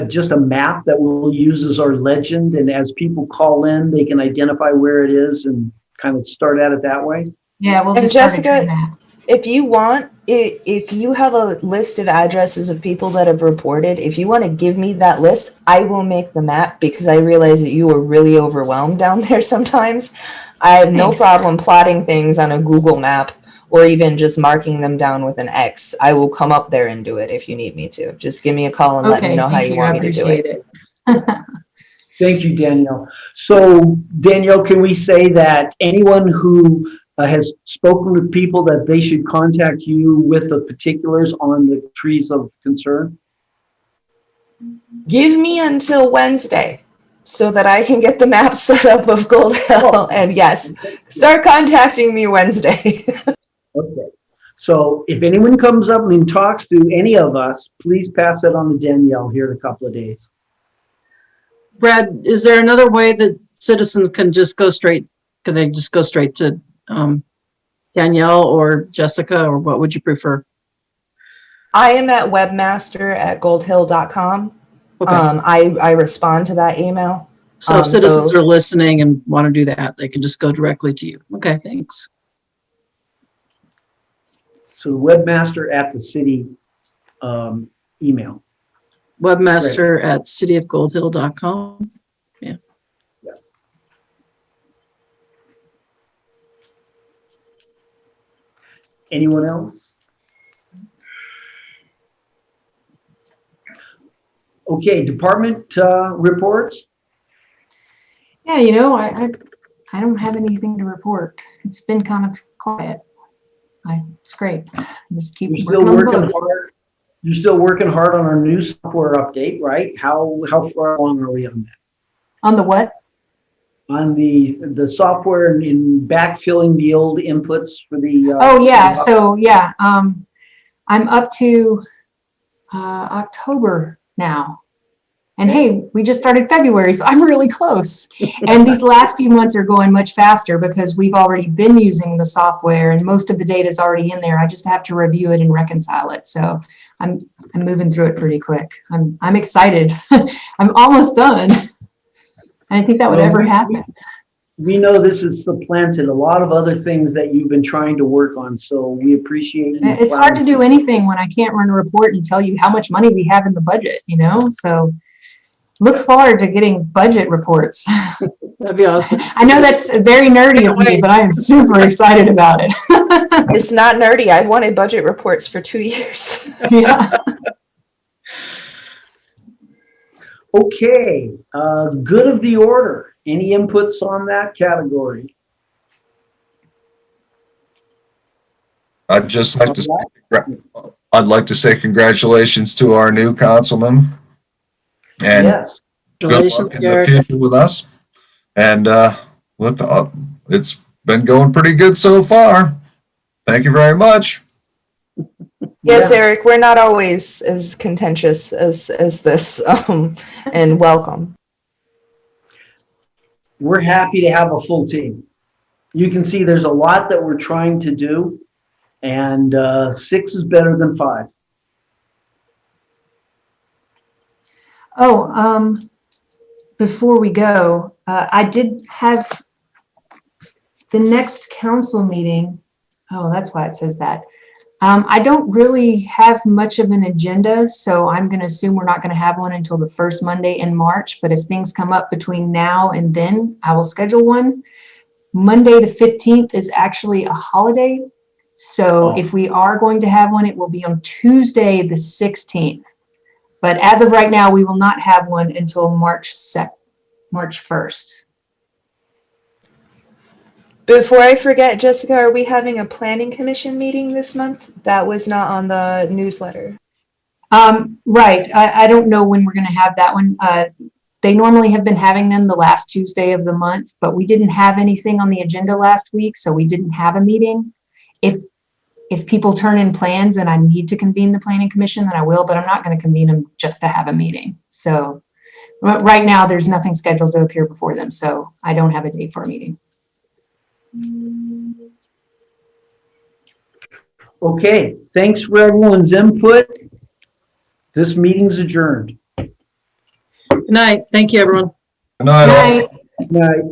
just a map that we'll use as our legend, and as people call in, they can identify where it is and kind of start at it that way? Yeah, we'll And just start a Jessica, tree map. if you want, If you have a list of addresses of people that have reported, if you want to give me that list, I will make the map because I realize that you are really overwhelmed down there sometimes. I have no Thanks. problem plotting things on a Google map or even just marking them down with an X. I will come up there and do it if you need me to. Just give me a call and let me Okay, know how thank you you. I want me to do appreciate it. it. Thank you, Danielle. So Danielle, can we say that anyone who has spoken with people that they should contact you with the particulars on the trees of concern? Give me until Wednesday so that I can get the map set up of Gold Hill. And yes, start contacting me Wednesday. Okay. So if anyone comes up and talks to any of us, please pass it on to Danielle here in a couple of days. Brad, is there another way that citizens can just go straight, could they just go straight to Danielle or Jessica, or what would you prefer? I am at webmaster@goldhill.com. Okay, I respond to that email. so if citizens are listening and want to do that, they can just go directly to you. Okay, thanks. So webmaster at the city email. Webmaster@cityofgoldhill.com. Anyone else? Okay, department reports. Yeah, you know, I don't have anything to report. It's been kind of quiet. It's great. Just keep You're still working on the working books. hard. You're still working hard on our new software update, right? How far along are we on that? On the what? On the software in backfilling the old inputs for the. Oh, yeah. So, yeah, I'm up to October now. And hey, we just started February, so I'm really close. And these last few months are going much faster because we've already been using the software and most of the data is already in there. I just have to review it and reconcile it. So I'm moving through it pretty quick. I'm excited. I'm almost done. And I think that would ever happen. We know this has supplanted a lot of other things that you've been trying to work on, so we appreciate you. It's hard to do anything when I can't run a report and tell you how much money we have in the budget, you know? So look forward to getting budget reports. That'd be awesome. I know that's very nerdy of me, but I am super excited about it. It's not nerdy. I've wanted budget reports for 2 years. Yeah. Okay, good of the order. Any inputs on that category? I'd like to say congratulations to our new councilman. And Yes. good luck Congratulations, in the Garrett. future with us. And it's been going pretty good so far. Thank you very much. Yes, Yeah. Eric, we're not always as contentious as this, and welcome. We're happy to have a full team. You can see there's a lot that we're trying to do, and 6 is better than 5. Oh, before we go, I did have the next council meeting. Oh, that's why it says that. I don't really have much of an agenda, so I'm going to assume we're not going to have one until the first Monday in March. But if things come up between now and then, I will schedule one. Monday the 15th is actually a holiday. So if we are going to have one, it will be on Tuesday the 16th. But as of right now, we will not have one until March 1st. Before I forget, Jessica, are we having a planning commission meeting this month? That was not on the newsletter. Right. I don't know when we're going to have that one. They normally have been having them the last Tuesday of the month, but we didn't have anything on the agenda last week, so we didn't have a meeting. If people turn in plans and I need to convene the planning commission, then I will, but I'm not going to convene them just to have a meeting. So right now, there's nothing scheduled to appear before them, so I don't have a date for a meeting. Okay, thanks for everyone's input. This meeting's adjourned. Good night. Thank you, everyone. Good night, all. Good night. Good night.